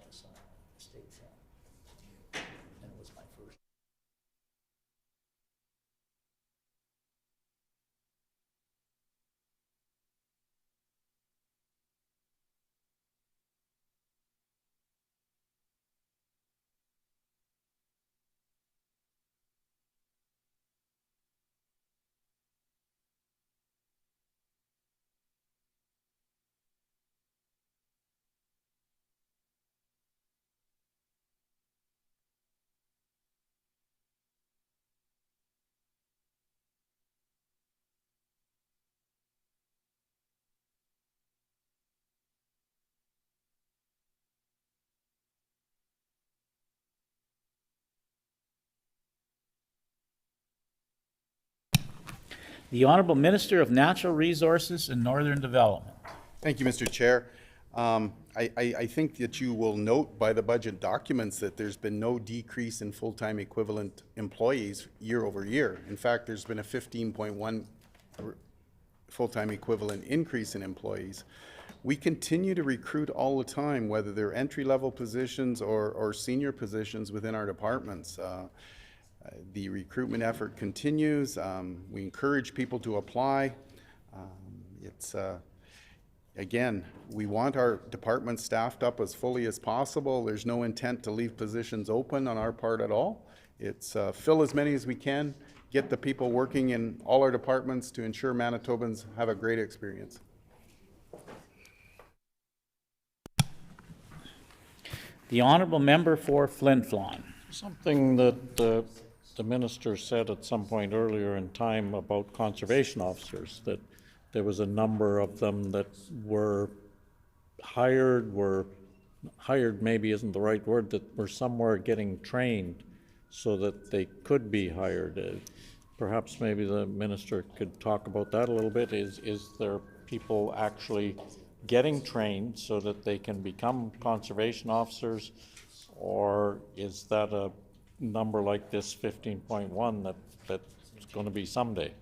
The Honorable Minister of Natural Resources and Northern Development. Thank you, Mr. Chair. I think that you will note by the budget documents that there's been no decrease in full-time equivalent employees year over year. In fact, there's been a 15.1 full-time equivalent increase in employees. We continue to recruit all the time, whether they're entry-level positions or senior positions within our departments. The recruitment effort continues. We encourage people to apply. Again, we want our department staffed up as fully as possible. There's no intent to leave positions open on our part at all. It's fill as many as we can, get the people working in all our departments to ensure Manitobans have a great experience. The Honorable Member for Flin Flon. Something that the minister said at some point earlier in time about conservation officers, that there was a number of them that were hired maybe isn't the right word, that were somewhere getting trained so that they could be hired. Perhaps maybe the minister could talk about that a little bit. Is there people actually getting trained so that they can become conservation officers, or is that a number like this 15.1 that's going to be someday?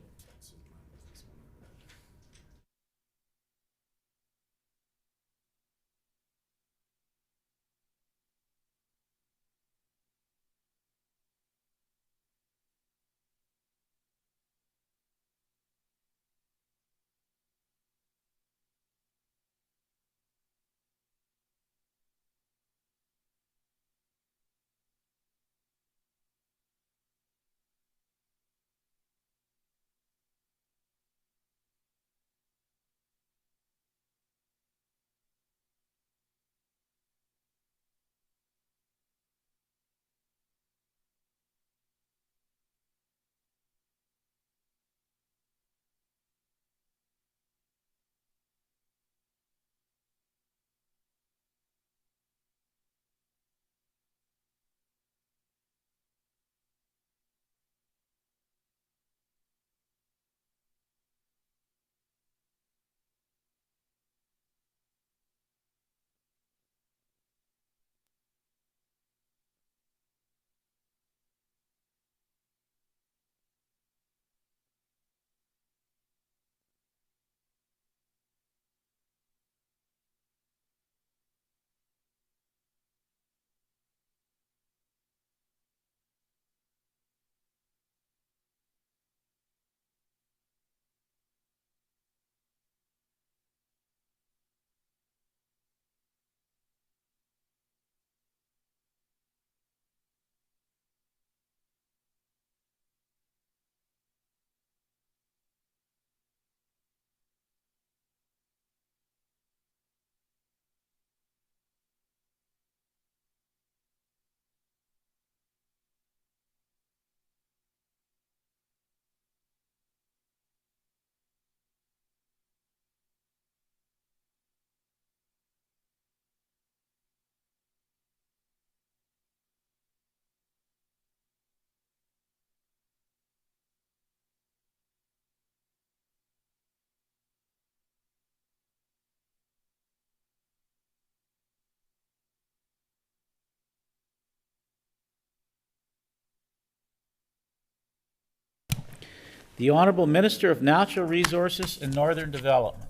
The Honorable Minister of Natural Resources and Northern Development.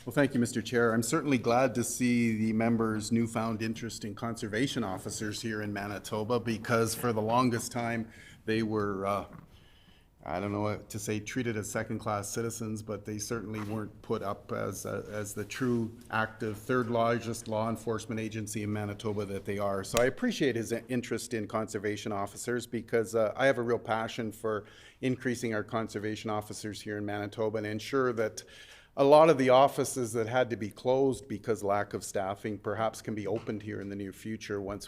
Well, thank you, Mr. Chair. I'm certainly glad to see the members' newfound interest in conservation officers here in Manitoba, because for the longest time, they were, I don't know what to say, treated as second-class citizens, but they certainly weren't put up as the true active third largest law enforcement agency in Manitoba that they are. So I appreciate his interest in conservation officers, because I have a real passion for increasing our conservation officers here in Manitoba and ensure that a lot of the offices that had to be closed because lack of staffing perhaps can be opened here in the near future once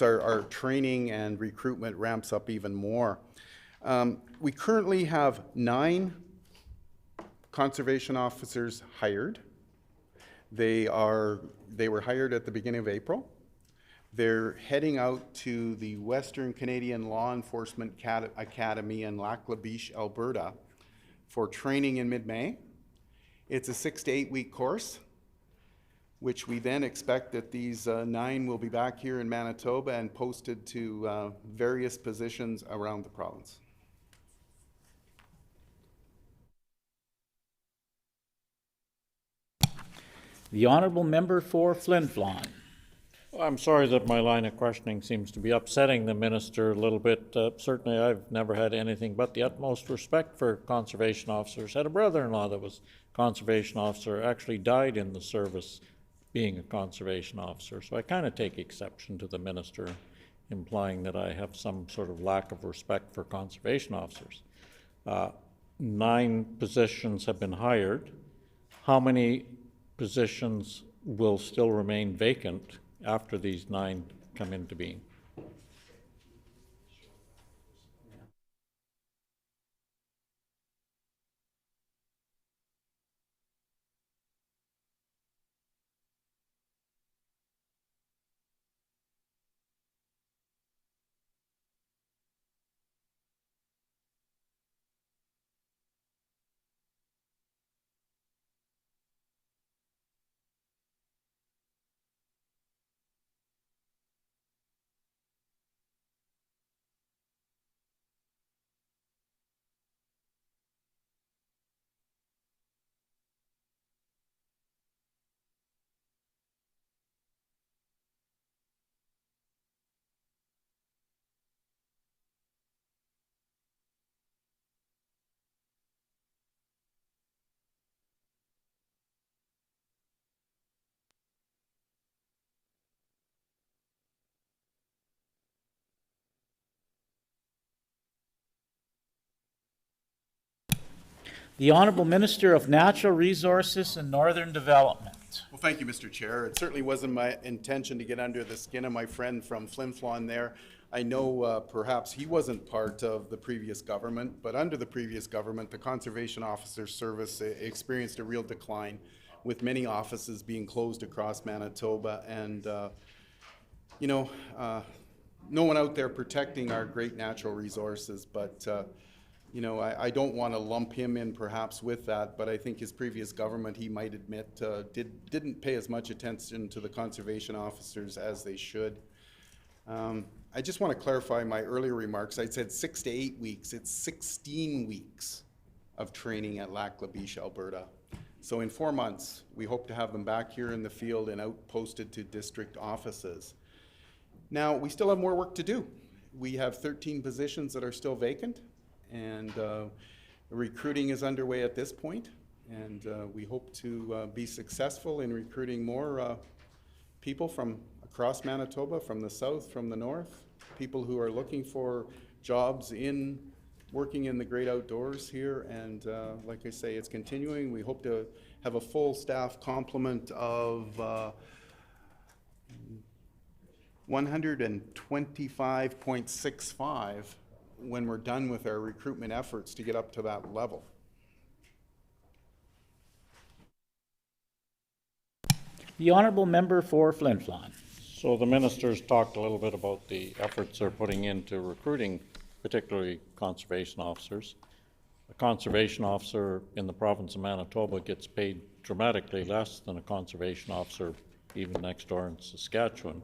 our training and recruitment ramps up even more. We currently have 9 conservation officers hired. They were hired at the beginning of April. They're heading out to the Western Canadian Law Enforcement Academy in Lac La Biche, Alberta, for training in mid-May. It's a 6 to 8 week course, which we then expect that these 9 will be back here in Manitoba and posted to various positions around the province. The Honorable Member for Flin Flon. I'm sorry that my line of questioning seems to be upsetting the minister a little bit. Certainly, I've never had anything but the utmost respect for conservation officers. Had a brother-in-law that was conservation officer, actually died in the service being a conservation officer. So I kind of take exception to the minister implying that I have some sort of lack of respect for conservation officers. 9 positions have been hired. How many positions will still remain vacant after these 9 come into being? The Honorable Minister of Natural Resources and Northern Development. Well, thank you, Mr. Chair. It certainly wasn't my intention to get under the skin of my friend from Flin Flon there. I know perhaps he wasn't part of the previous government, but under the previous government, the Conservation Officer Service experienced a real decline, with many offices being closed across Manitoba, and no one out there protecting our great natural resources, but I don't want to lump him in perhaps with that, but I think his previous government, he might admit, didn't pay as much attention to the conservation officers as they should. I just want to clarify my earlier remarks. I said 6 to 8 weeks. It's 16 weeks of training at Lac La Biche, Alberta. So in 4 months, we hope to have them back here in the field and out posted to district offices. Now, we still have more work to do. We have 13 positions that are still vacant, and recruiting is underway at this point, and we hope to be successful in recruiting more people from across Manitoba, from the south, from the north, people who are looking for jobs working in the great outdoors here, and like I say, it's continuing. We hope to have a full staff complement of 125.65 when we're done with our recruitment efforts to get up to that level. The Honourable Member for Flin Flon. So the ministers talked a little bit about the efforts they're putting into recruiting, particularly conservation officers. A conservation officer in the province of Manitoba gets paid dramatically less than a conservation officer even next door in Saskatchewan.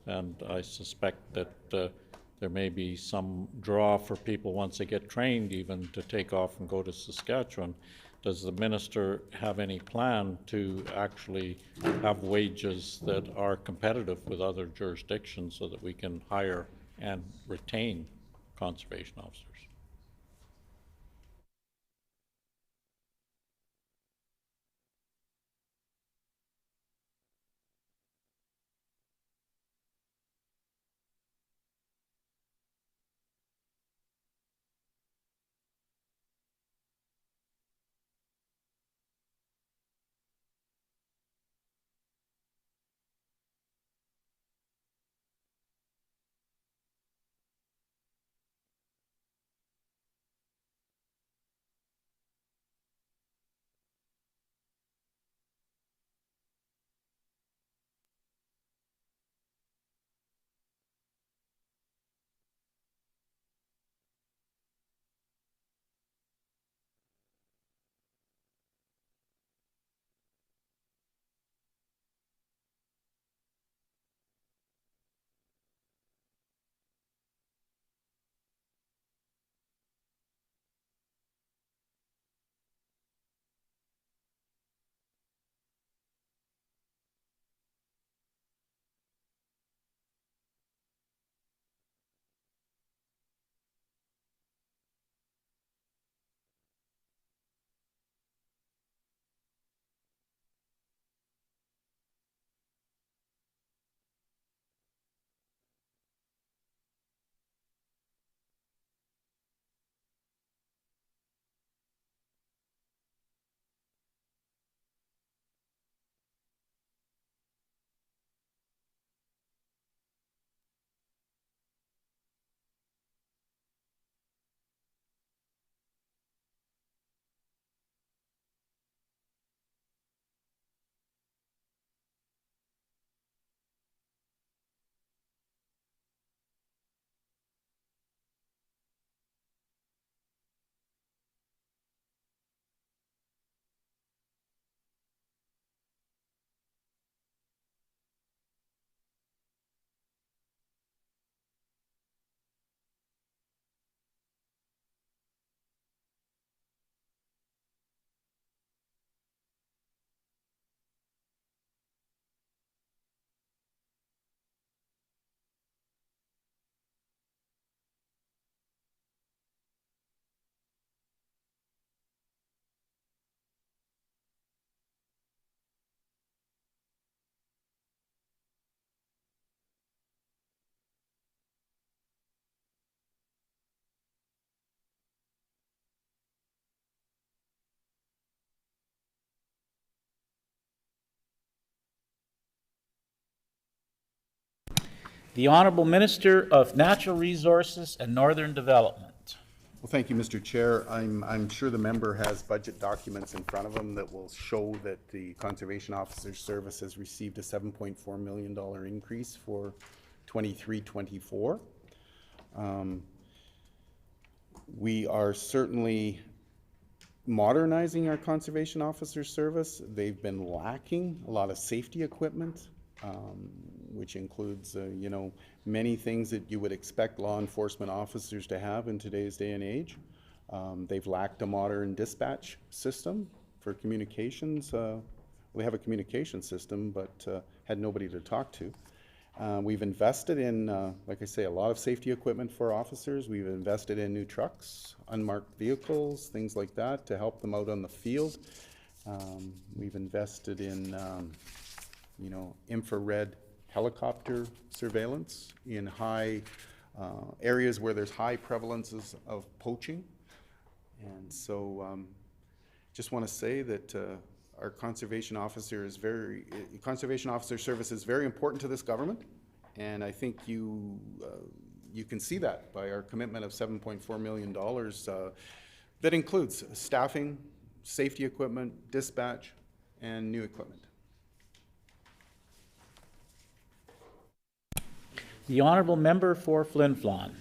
And I suspect that there may be some draw for people once they get trained even to take off and go to Saskatchewan. Does the minister have any plan to actually have wages that are competitive with other jurisdictions so that we can hire and retain conservation officers? The Honorable Minister of Natural Resources and Northern Development. Well, thank you, Mr. Chair. I'm sure the member has budget documents in front of him that will show that the Conservation Officer's Service has received a $7.4 million increase for 23-24. We are certainly modernizing our Conservation Officer Service. They've been lacking a lot of safety equipment, which includes, you know, many things that you would expect law enforcement officers to have in today's day and age. They've lacked a modern dispatch system for communications. We have a communication system, but had nobody to talk to. We've invested in, like I say, a lot of safety equipment for officers. We've invested in new trucks, unmarked vehicles, things like that to help them out on the field. We've invested in, you know, infrared helicopter surveillance in high areas where there's high prevalences of poaching. And so just want to say that our conservation officer conservation officer service is very important to this government, and I think you can see that by our commitment of $7.4 million that includes staffing, safety equipment, dispatch, and new equipment. The Honorable Member for Flin Flon.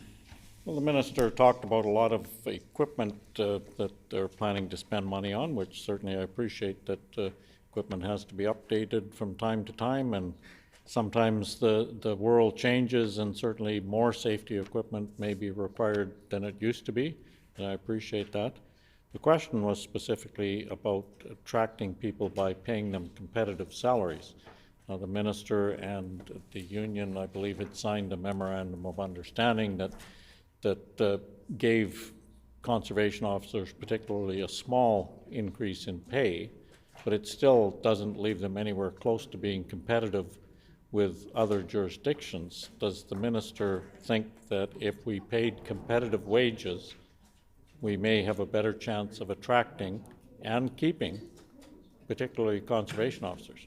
Well, the minister talked about a lot of equipment that they're planning to spend money on, which certainly I appreciate that equipment has to be updated from time to time, and sometimes the world changes and certainly more safety equipment may be required than it used to be, and I appreciate that. The question was specifically about attracting people by paying them competitive salaries. Now, the minister and the union, I believe, had signed a memorandum of understanding that gave conservation officers particularly a small increase in pay, but it still doesn't leave them anywhere close to being competitive with other jurisdictions. Does the minister think that if we paid competitive wages, we may have a better chance of attracting and keeping, particularly conservation officers?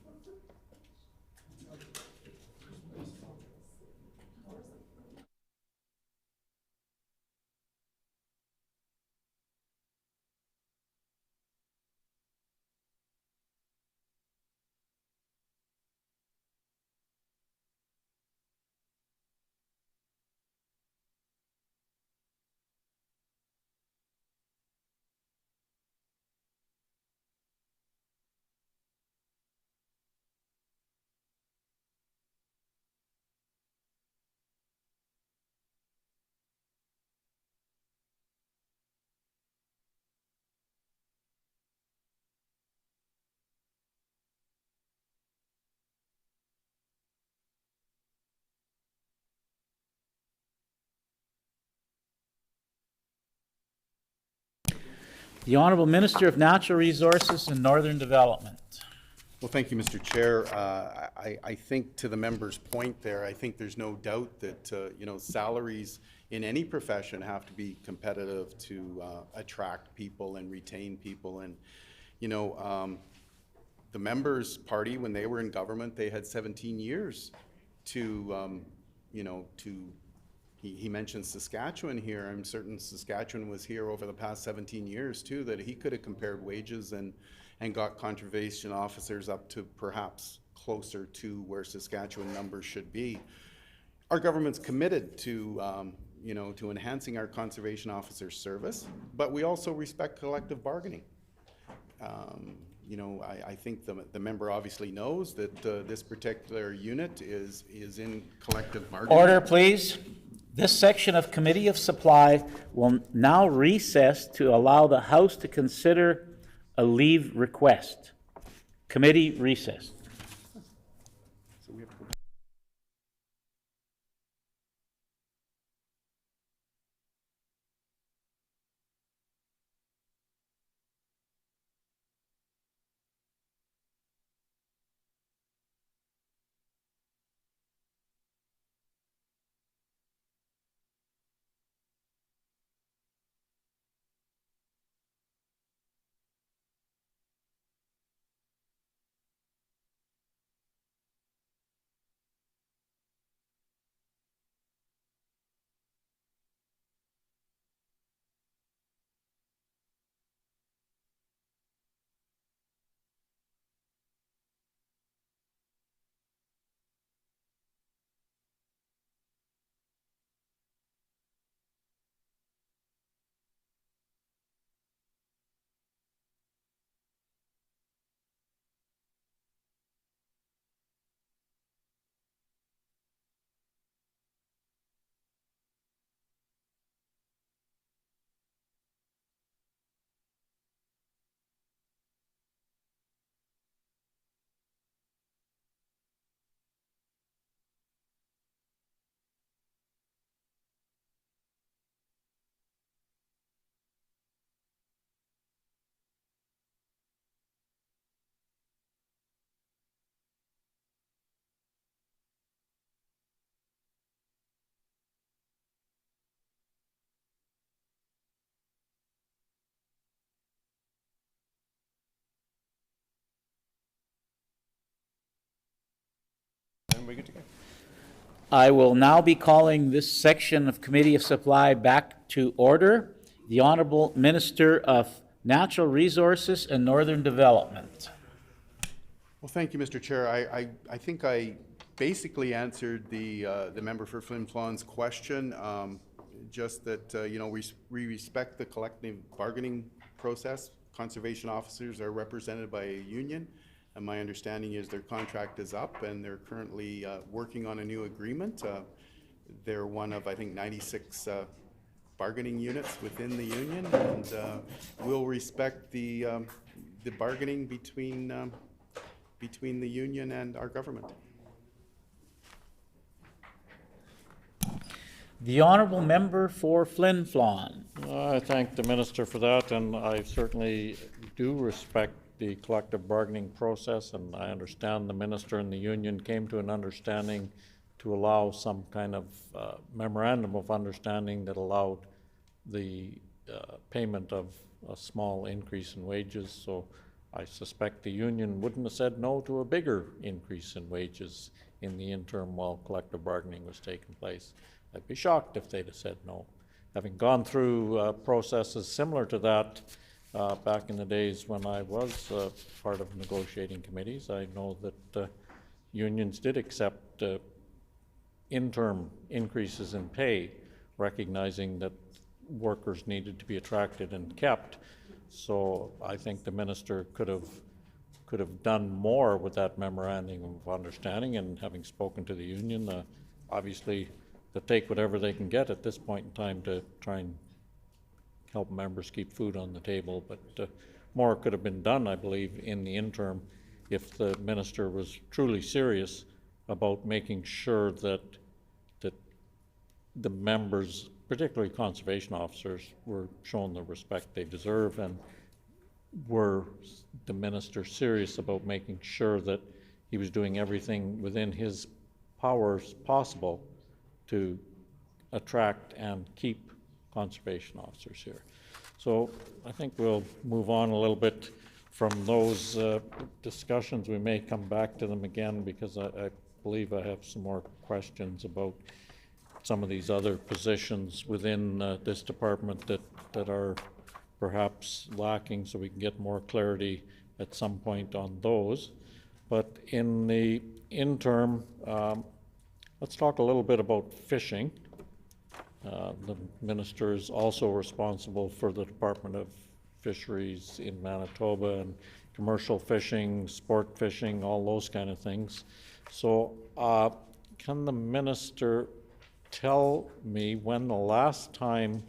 The Honorable Minister of Natural Resources and Northern Development. Well, thank you, Mr. Chair. I think to the member's point there, I think there's no doubt that, you know, salaries in any profession have to be competitive to attract people and retain people. And, you know, the members' party, when they were in government, they had 17 years to, you know, he mentioned Saskatchewan here. I'm certain Saskatchewan was here over the past 17 years too, that he could have compared wages and got conservation officers up to perhaps closer to where Saskatchewan numbers should be. Our government's committed to, you know, to enhancing our conservation officer service, but we also respect collective bargaining. You know, I think the member obviously knows that this particular unit is in collective bargaining. Order, please. This section of Committee of Supply will now recess to allow the House to consider a leave request. Committee recessed. And we're good to go. I will now be calling this section of Committee of Supply back to order. The Honorable Minister of Natural Resources and Northern Development. Well, thank you, Mr. Chair. I think I basically answered the member for Flin Flon's question. Just that, you know, we respect the collective bargaining process. Conservation officers are represented by a union. And my understanding is their contract is up and they're currently working on a new agreement. They're one of, I think, 96 bargaining units within the union, and we'll respect the bargaining between the union and our government. The honourable member for Flin Flon. I thank the minister for that, and I certainly do respect the collective bargaining process, and I understand the minister and the union came to an understanding to allow some kind of memorandum of understanding that allowed the payment of a small increase in wages. So I suspect the union wouldn't have said no to a bigger increase in wages in the interim while collective bargaining was taking place. I'd be shocked if they'd have said no. Having gone through processes similar to that back in the days when I was part of negotiating committees, I know that unions did accept interim increases in pay, recognizing that workers needed to be attracted and kept. So I think the minister could have done more with that memorandum of understanding, and having spoken to the union, obviously to take whatever they can get at this point in time to try and help members keep food on the table. But more could have been done, I believe, in the interim if the minister was truly serious about making sure that the members, particularly conservation officers, were shown the respect they deserve, and were the minister serious about making sure that he was doing everything within his powers possible to attract and keep conservation officers here. So I think we'll move on a little bit from those discussions. We may come back to them again, because I believe I have some more questions about some of these other positions within this department that are perhaps lacking, so we can get more clarity at some point on those. But in the interim, let's talk a little bit about fishing. The minister is also responsible for the Department of Fisheries in Manitoba, and commercial fishing, sport fishing, all those kind of things. So can the minister tell me when the last time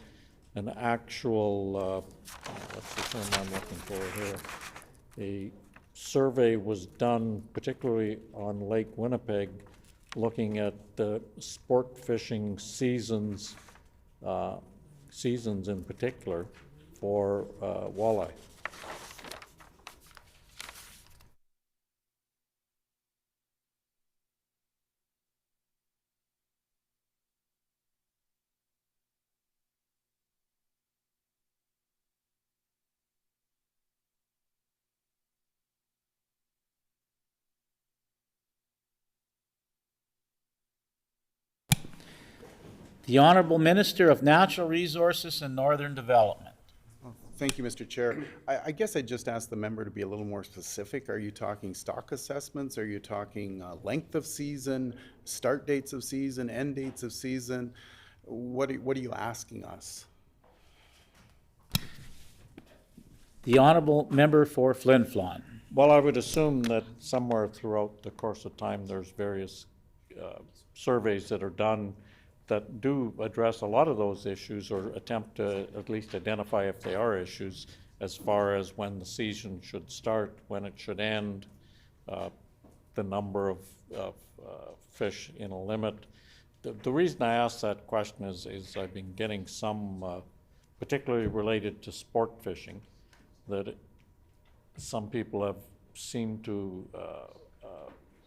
an actual, what's the term I'm looking for here, a survey was done, particularly on Lake Winnipeg, looking at the sport fishing seasons in particular for walleye? The Honourable Minister of Natural Resources and Northern Development. Thank you, Mr. Chair. I guess I'd just ask the member to be a little more specific. Are you talking stock assessments? Are you talking length of season, start dates of season, end dates of season? What are you asking us? The Honourable Member for Flin Flon. Well, I would assume that somewhere throughout the course of time, there's various surveys that are done that do address a lot of those issues, or attempt to at least identify if they are issues, as far as when the season should start, when it should end, the number of fish in a limit. The reason I ask that question is I've been getting some, particularly related to sport fishing, that some people have seemed to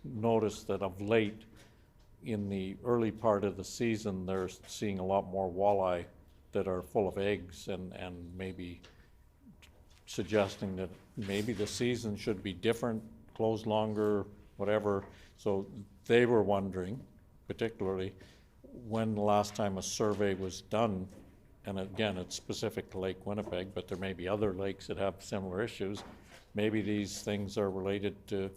notice that of late, in the early part of the season, they're seeing a lot more walleye that are full of eggs, and maybe suggesting that maybe the season should be different, close longer, whatever. So they were wondering, particularly, when the last time a survey was done, and again, it's specific to Lake Winnipeg, but there may be other lakes that have similar issues. Maybe these things are related to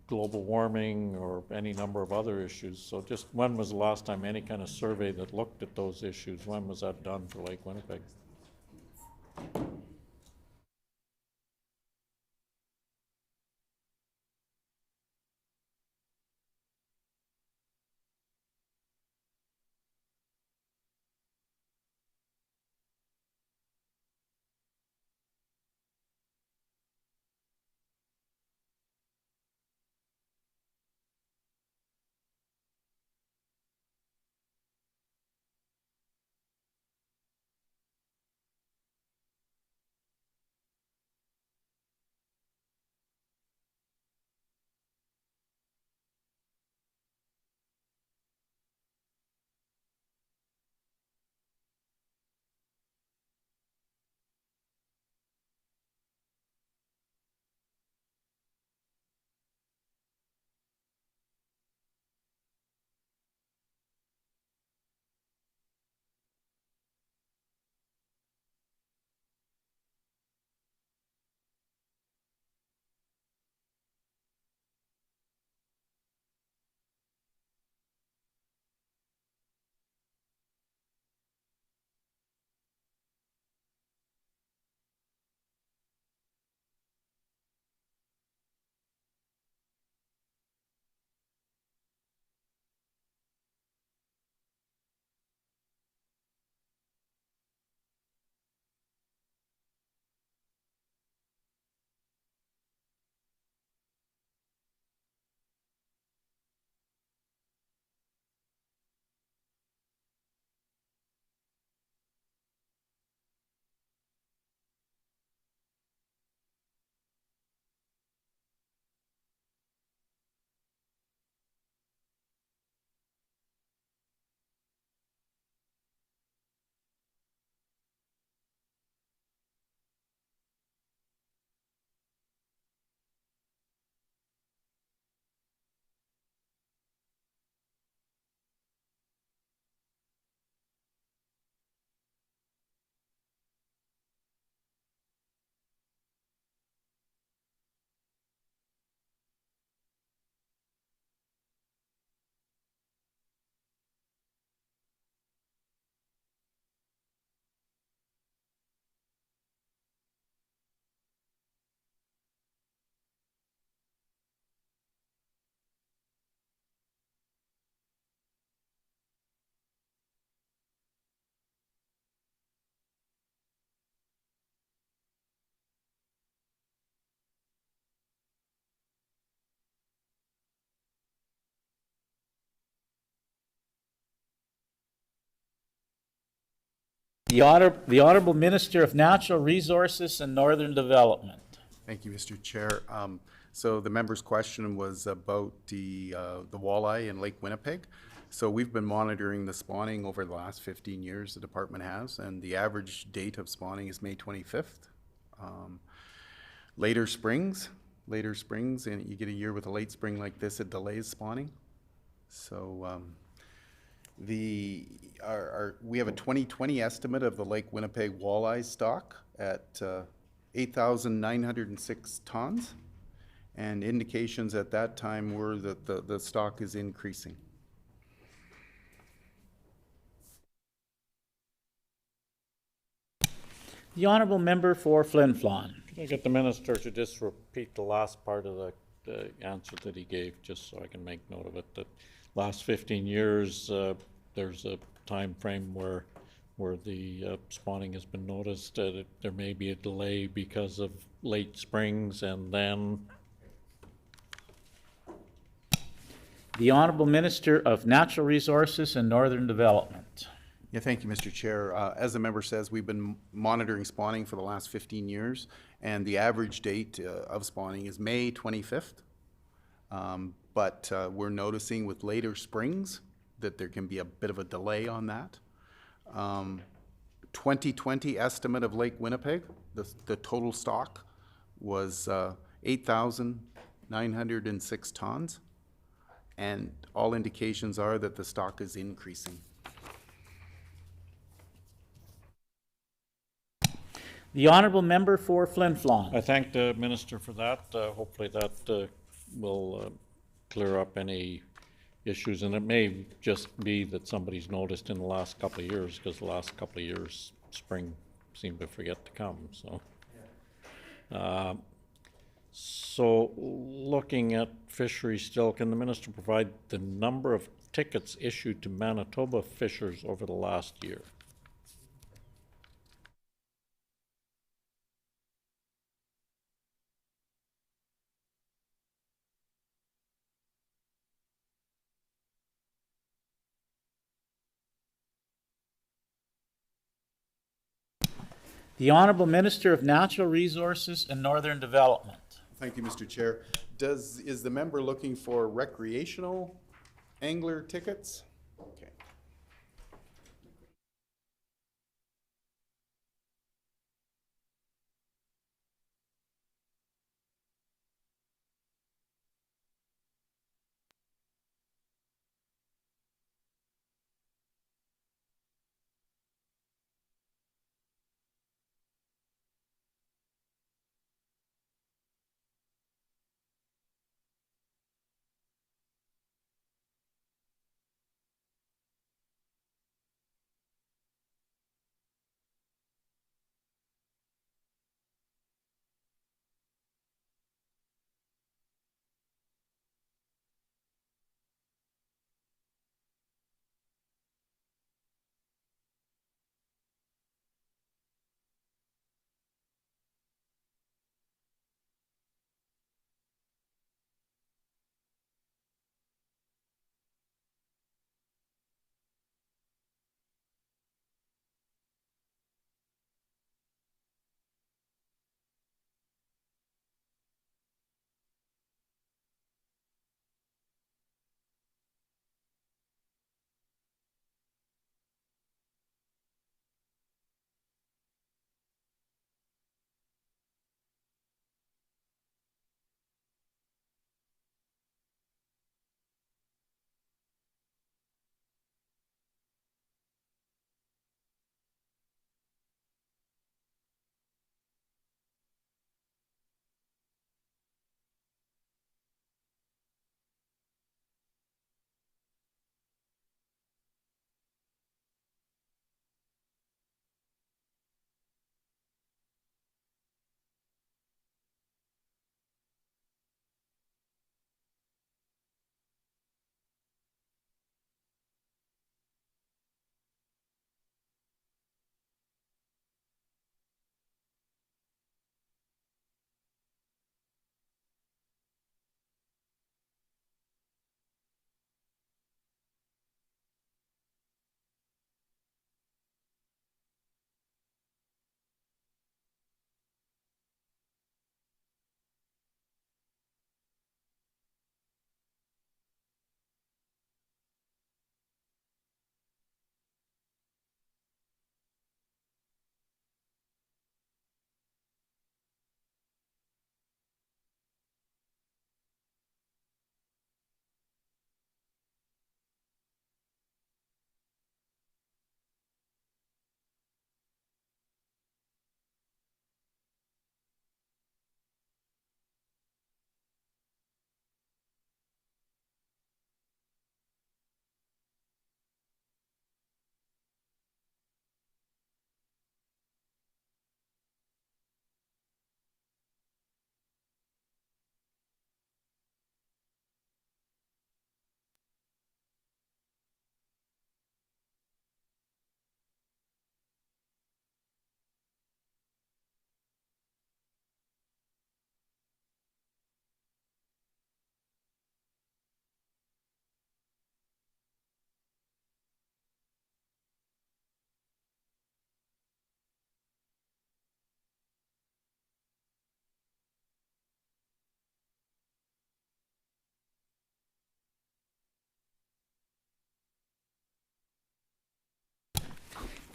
global warming or any number of other issues. So just when was the last time any kind of survey that looked at those issues? When was that done for Lake Winnipeg? The Honorable Minister of Natural Resources and Northern Development. Thank you, Mr. Chair. So the member's question was about the walleye in Lake Winnipeg. So we've been monitoring the spawning over the last 15 years, the department has, and the average date of spawning is May 25th. Later springs, and you get a year with a late spring like this, it delays spawning. So we have a 2020 estimate of the Lake Winnipeg walleye stock at 8,906 tons, and indications at that time were that the stock is increasing. The Honorable Member for Flin Flon. Can I get the minister to just repeat the last part of the answer that he gave, just so I can make note of it, that last 15 years, there's a time frame where the spawning has been noticed, that there may be a delay because of late springs, and then The Honorable Minister of Natural Resources and Northern Development. Yeah, thank you, Mr. Chair. As the member says, we've been monitoring spawning for the last 15 years, and the average date of spawning is May 25th. But we're noticing with later springs that there can be a bit of a delay on that. 2020 estimate of Lake Winnipeg, the total stock was 8,906 tons, and all indications are that the stock is increasing. The Honorable Member for Flin Flon. I thank the minister for that. Hopefully that will clear up any issues, and it may just be that somebody's noticed in the last couple of years, because the last couple of years, spring seemed to forget to come, so. So looking at fisheries still, can the minister provide the number of tickets issued to Manitoba fishers over the last year? The Honorable Minister of Natural Resources and Northern Development. Thank you, Mr. Chair. Is the member looking for recreational angler tickets? Okay.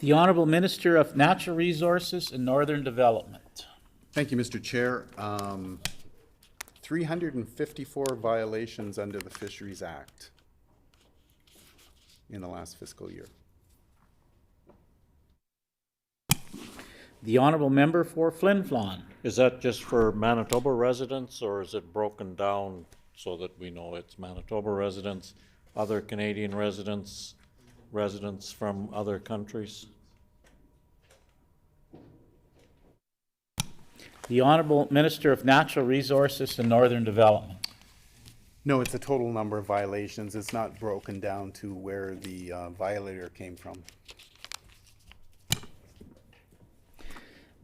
The Honorable Minister of Natural Resources and Northern Development. Thank you, Mr. Chair. 354 violations under the Fisheries Act in the last fiscal year. The Honorable Member for Flin Flon. Is that just for Manitoba residents, or is it broken down so that we know it's Manitoba residents, other Canadian residents, residents from other countries? The Honorable Minister of Natural Resources and Northern Development. No, it's a total number of violations. It's not broken down to where the violator came from.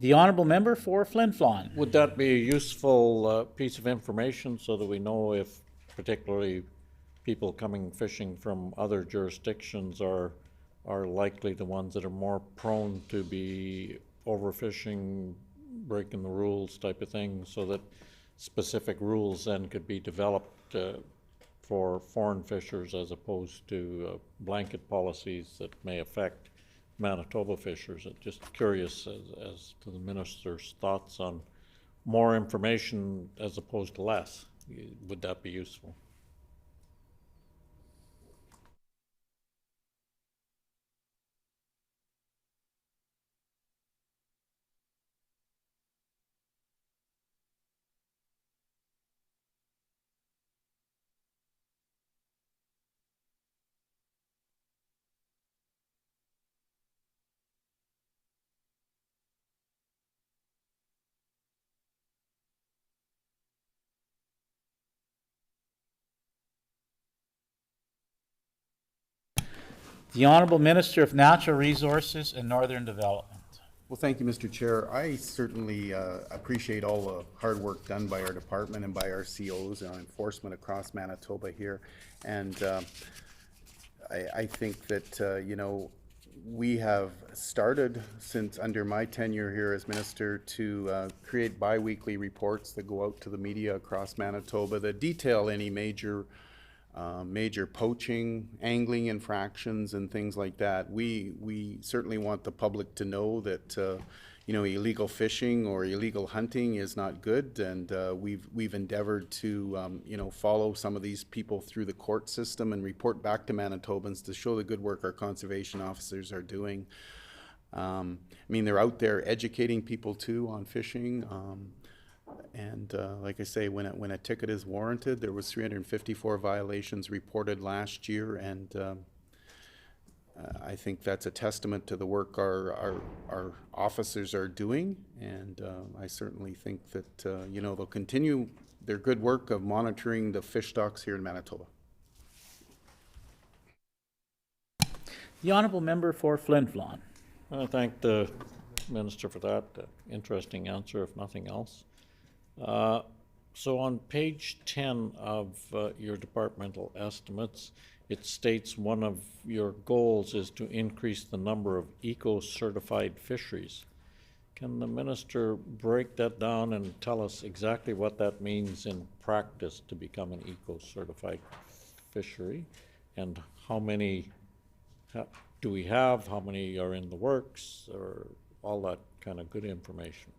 The Honorable Member for Flin Flon. Would that be a useful piece of information so that we know if particularly people coming fishing from other jurisdictions are likely the ones that are more prone to be overfishing, breaking the rules type of thing, so that specific rules then could be developed for foreign fishers as opposed to blanket policies that may affect Manitoba fishers? I'm just curious as to the minister's thoughts on more information as opposed to less. Would that be useful? The Honorable Minister of Natural Resources and Northern Development. Well, thank you, Mr. Chair. I certainly appreciate all the hard work done by our department and by our COs on enforcement across Manitoba here. And I think that, you know, we have started since under my tenure here as minister to create bi-weekly reports that go out to the media across Manitoba that detail any major poaching, angling infractions and things like that. We certainly want the public to know that you know, illegal fishing or illegal hunting is not good, and we've endeavored to you know, follow some of these people through the court system and report back to Manitobans to show the good work our conservation officers are doing. I mean, they're out there educating people too on fishing. And like I say, when a ticket is warranted, there was 354 violations reported last year, and I think that's a testament to the work our officers are doing, and I certainly think that you know, they'll continue their good work of monitoring the fish stocks here in Manitoba. The Honorable Member for Flin Flon. I thank the minister for that interesting answer, if nothing else. So on page 10 of your departmental estimates, it states one of your goals is to increase the number of eco-certified fisheries. Can the minister break that down and tell us exactly what that means in practice to become an eco-certified fishery? And how many do we have? How many are in the works? Or all that kind of good information?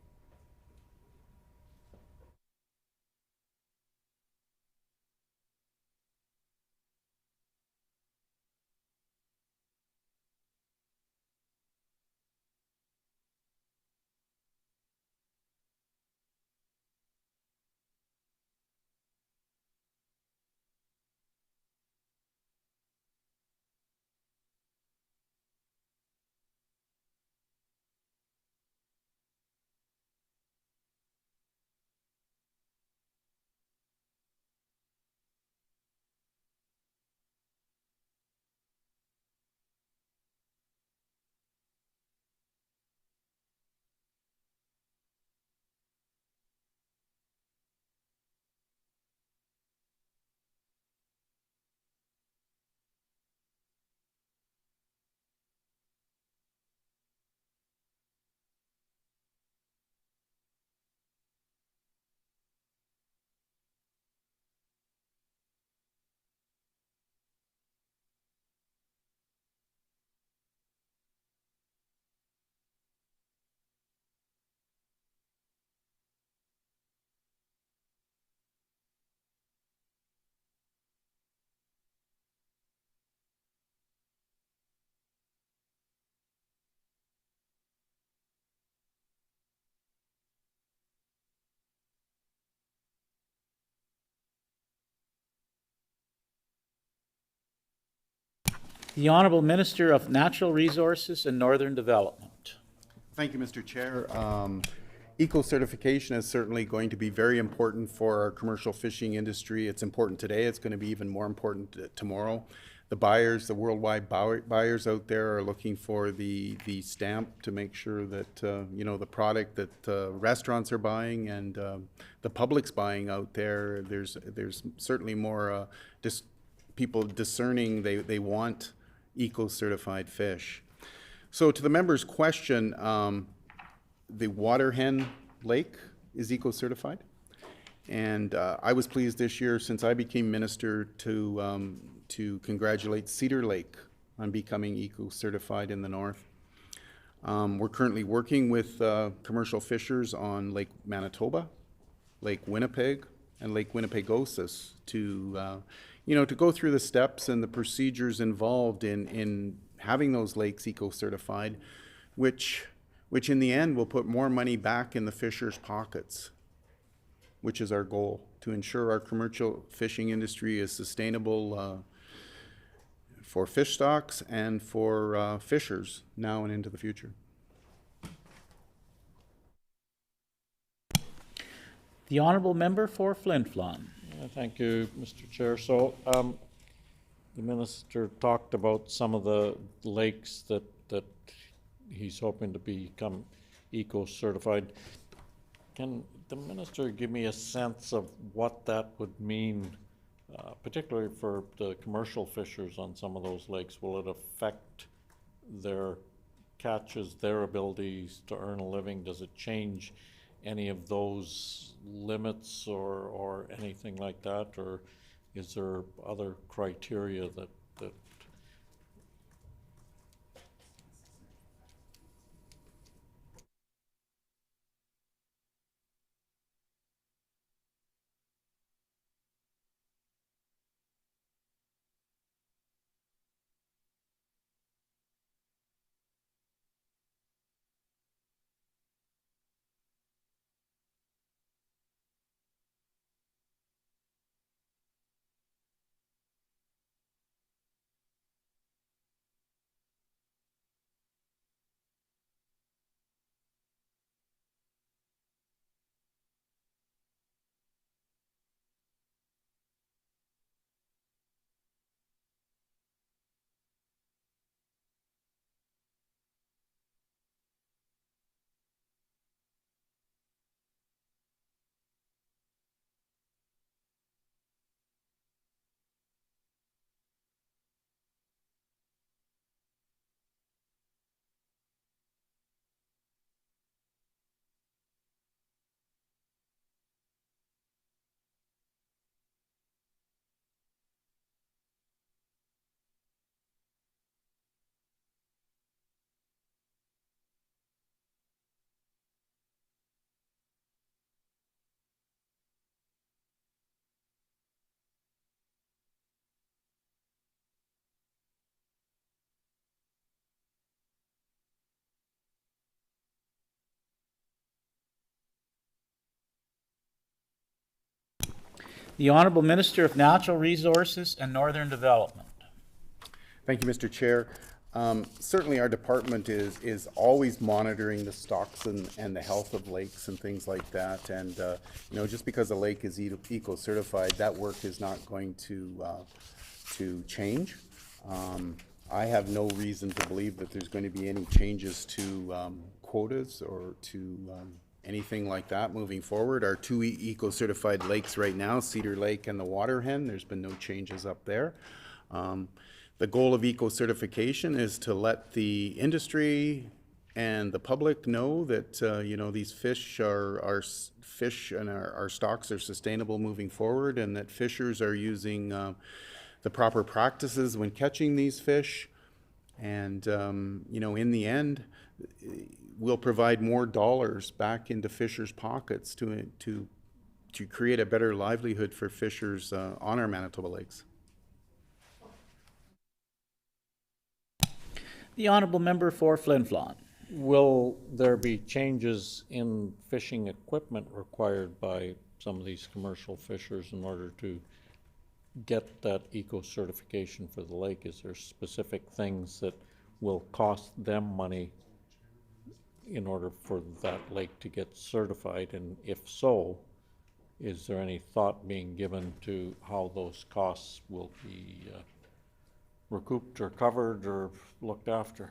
The Honorable Minister of Natural Resources and Northern Development. Thank you, Mr. Chair. Eco-certification is certainly going to be very important for our commercial fishing industry. It's important today. It's going to be even more important tomorrow. The buyers, the worldwide buyers out there are looking for the stamp to make sure that, you know, the product that restaurants are buying and the public's buying out there, there's certainly more people discerning they want eco-certified fish. So to the member's question, the Waterhen Lake is eco-certified. And I was pleased this year, since I became minister, to congratulate Cedar Lake on becoming eco-certified in the north. We're currently working with commercial fishers on Lake Manitoba, Lake Winnipeg, and Lake Winnipegosis to, you know, to go through the steps and the procedures involved in having those lakes eco-certified, which in the end will put more money back in the fishers' pockets, which is our goal, to ensure our commercial fishing industry is sustainable for fish stocks and for fishers now and into the future. The Honorable Member for Flin Flon. Thank you, Mr. Chair. So the minister talked about some of the lakes that he's hoping to become eco-certified. Can the minister give me a sense of what that would mean, particularly for the commercial fishers on some of those lakes? Will it affect their catches, their abilities to earn a living? Does it change any of those limits or anything like that? Or is there other criteria that The Honorable Minister of Natural Resources and Northern Development. Thank you, Mr. Chair. Certainly our department is always monitoring the stocks and the health of lakes and things like that. And, you know, just because a lake is eco-certified, that work is not going to change. I have no reason to believe that there's going to be any changes to quotas or to anything like that moving forward. Our two eco-certified lakes right now, Cedar Lake and the Waterhen, there's been no changes up there. The goal of eco-certification is to let the industry and the public know that you know, these fish are fish and our stocks are sustainable moving forward, and that fishers are using the proper practices when catching these fish. And you know, in the end, we'll provide more dollars back into fishers' pockets to create a better livelihood for fishers on our Manitoba lakes. The Honorable Member for Flin Flon. will there be changes in fishing equipment required by some of these commercial fishers in order to get that eco certification for the lake? Is there specific things that will cost them money in order for that lake to get certified? And if so, is there any thought being given to how those costs will be recouped or covered or looked after?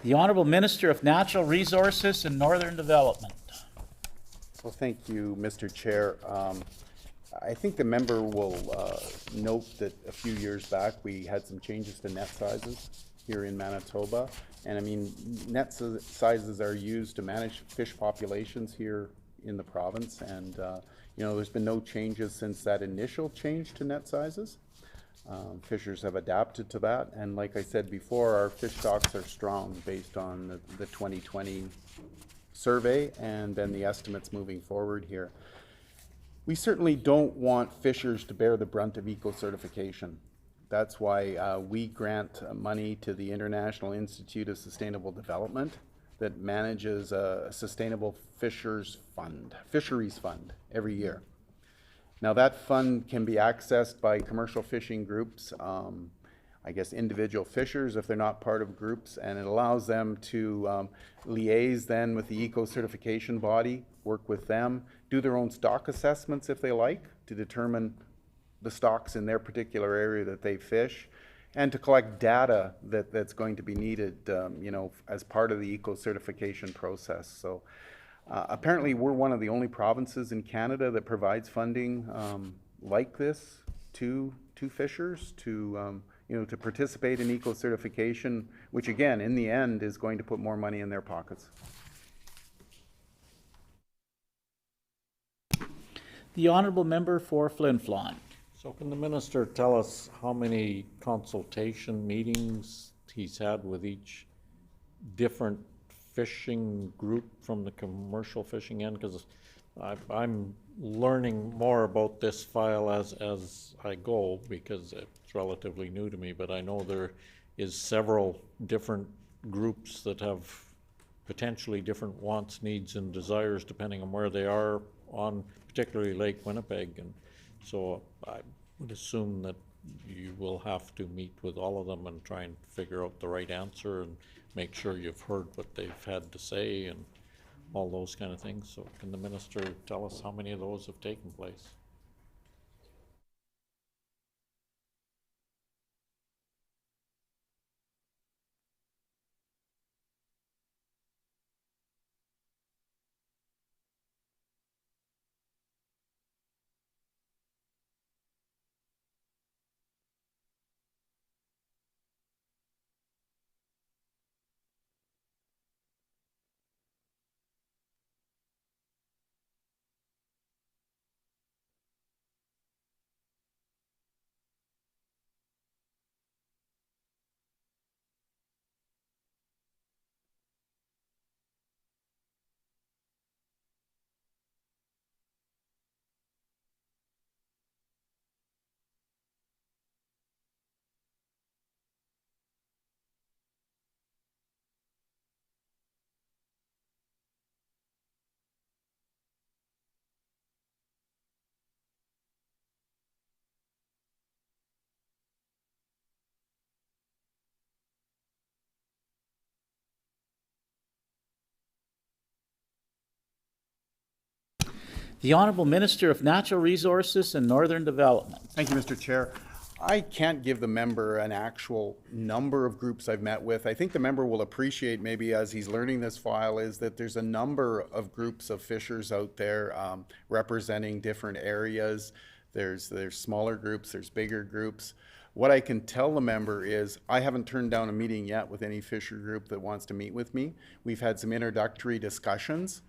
The Honorable Minister of Natural Resources and Northern Development. Well, thank you, Mr. Chair. I think the member will note that a few years back, we had some changes to net sizes. here in Manitoba. And I mean, net sizes are used to manage fish populations here in the province. And, you know, there's been no changes since that initial change to net sizes. Fishers have adapted to that. And like I said before, our fish stocks are strong based on the 2020 survey and then the estimates moving forward here. We certainly don't want fishers to bear the brunt of eco-certification. That's why we grant money to the International Institute of Sustainable Development that manages a sustainable fisheries fund every year. Now that fund can be accessed by commercial fishing groups, I guess individual fishers if they're not part of groups, and it allows them to liaise then with the eco-certification body, work with them, do their own stock assessments if they like to determine the stocks in their particular area that they fish, and to collect data that's going to be needed, you know, as part of the eco-certification process. So apparently we're one of the only provinces in Canada that provides funding like this to fishers to you know, to participate in eco-certification, which again, in the end, is going to put more money in their pockets. The honourable member for Flin Flon. So can the minister tell us how many consultation meetings he's had with each different fishing group from the commercial fishing end? Because I'm learning more about this file as I go, because it's relatively new to me, but I know there is several different groups that have potentially different wants, needs, and desires depending on where they are on particularly Lake Winnipeg. And so I would assume that you will have to meet with all of them and try and figure out the right answer and make sure you've heard what they've had to say and all those kind of things. So can the minister tell us how many of those have taken place? The honourable Minister of Natural Resources and Northern Development. Thank you, Mr. Chair. I can't give the member an actual number of groups I've met with. I think the member will appreciate maybe as he's learning this file is that there's a number of groups of fishers out there representing different areas. There's smaller groups, there's bigger groups. What I can tell the member is I haven't turned down a meeting yet with any fisher group that wants to meet with me. We've had some introductory discussions.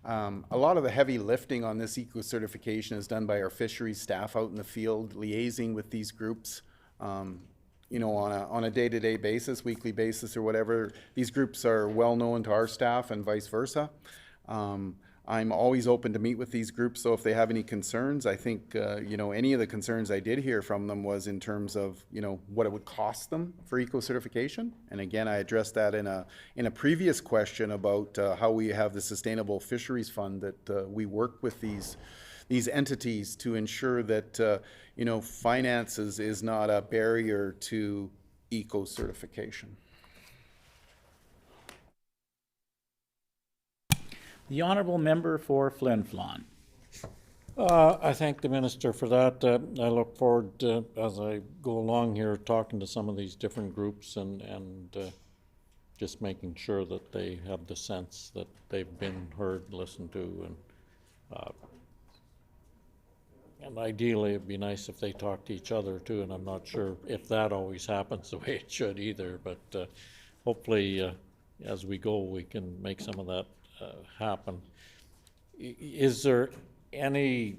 A lot of the heavy lifting on this eco-certification is done by our fisheries staff out in the field, liaising with these groups, you know, on a day-to-day basis, weekly basis or whatever. These groups are well known to our staff and vice versa. I'm always open to meet with these groups, so if they have any concerns, I think, you know, any of the concerns I did hear from them was in terms of, you know, what it would cost them for eco-certification. And again, I addressed that in a previous question about how we have the Sustainable Fisheries Fund, that we work with these entities to ensure that, you know, finances is not a barrier to eco-certification. The honourable member for Flin Flon. I thank the minister for that. I look forward to, as I go along here, talking to some of these different groups and just making sure that they have the sense that they've been heard, listened to, and And ideally, it'd be nice if they talk to each other too, and I'm not sure if that always happens the way it should either, but hopefully, as we go, we can make some of that happen. Is there any,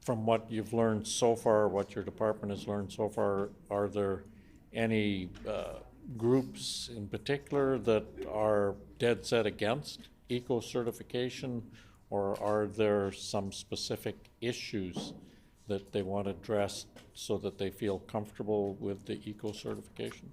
from what you've learned so far, what your department has learned so far, are there any groups in particular that are dead set against eco-certification, or are there some specific issues that they want addressed so that they feel comfortable with the eco-certification?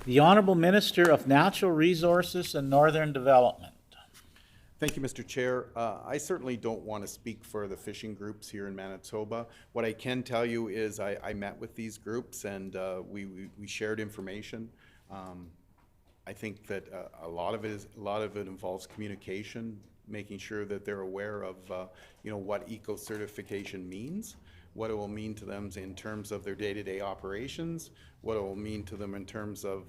The Honorable Minister of Natural Resources and Northern Development. Thank you, Mr. Chair. I certainly don't want to speak for the fishing groups here in Manitoba. What I can tell you is I met with these groups and we shared information. I think that a lot of it involves communication, making sure that they're aware of what eco-certification means, what it will mean to them in terms of their day-to-day operations, what it will mean to them in terms of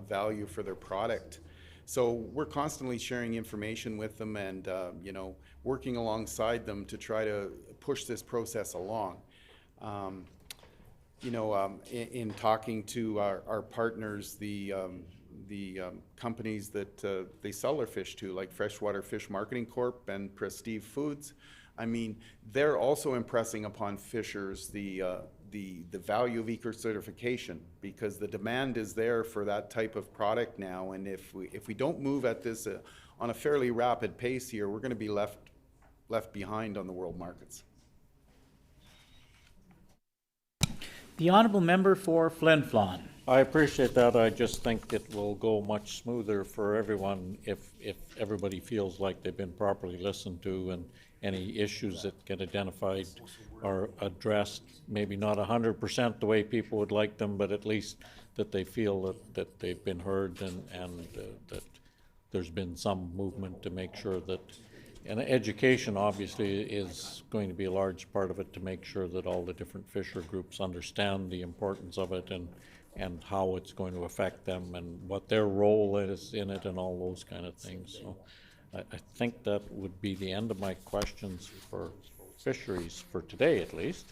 value for their product. So we're constantly sharing information with them and working alongside them to try to push this process along. In talking to our partners, the companies that they sell their fish to, like Freshwater Fish Marketing Corp and Prestige Foods, I mean, they're also impressing upon fishers the value of eco-certification, because the demand is there for that type of product now, and if we don't move at this on a fairly rapid pace here, we're going to be left behind on the world markets. The Honorable Member for Flin Flon. I appreciate that. I just think it will go much smoother for everyone if everybody feels like they've been properly listened to and any issues that get identified are addressed, maybe not 100% the way people would like them, but at least that they feel that they've been heard and that there's been some movement to make sure that, and education obviously is going to be a large part of it, to make sure that all the different fisher groups understand the importance of it and how it's going to affect them and what their role is in it and all those kind of things. So I think that would be the end of my questions for fisheries for today at least,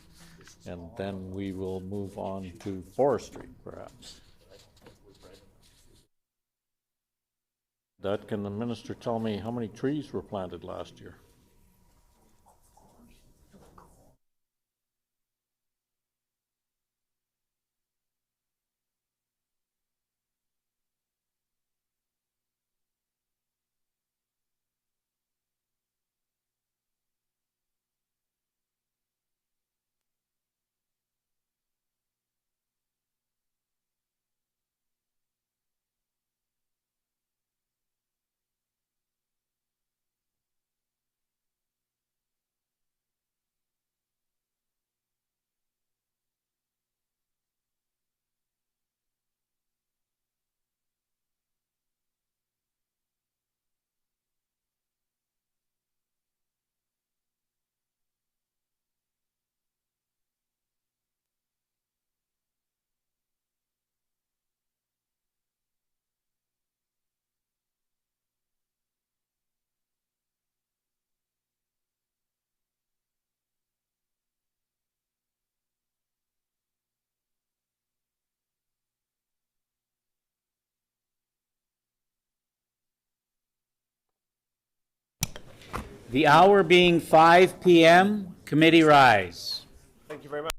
and then we will move on to forestry perhaps. Can the minister tell me how many trees were planted last year? The hour being 5 p.m., committee rise. Thank you very much.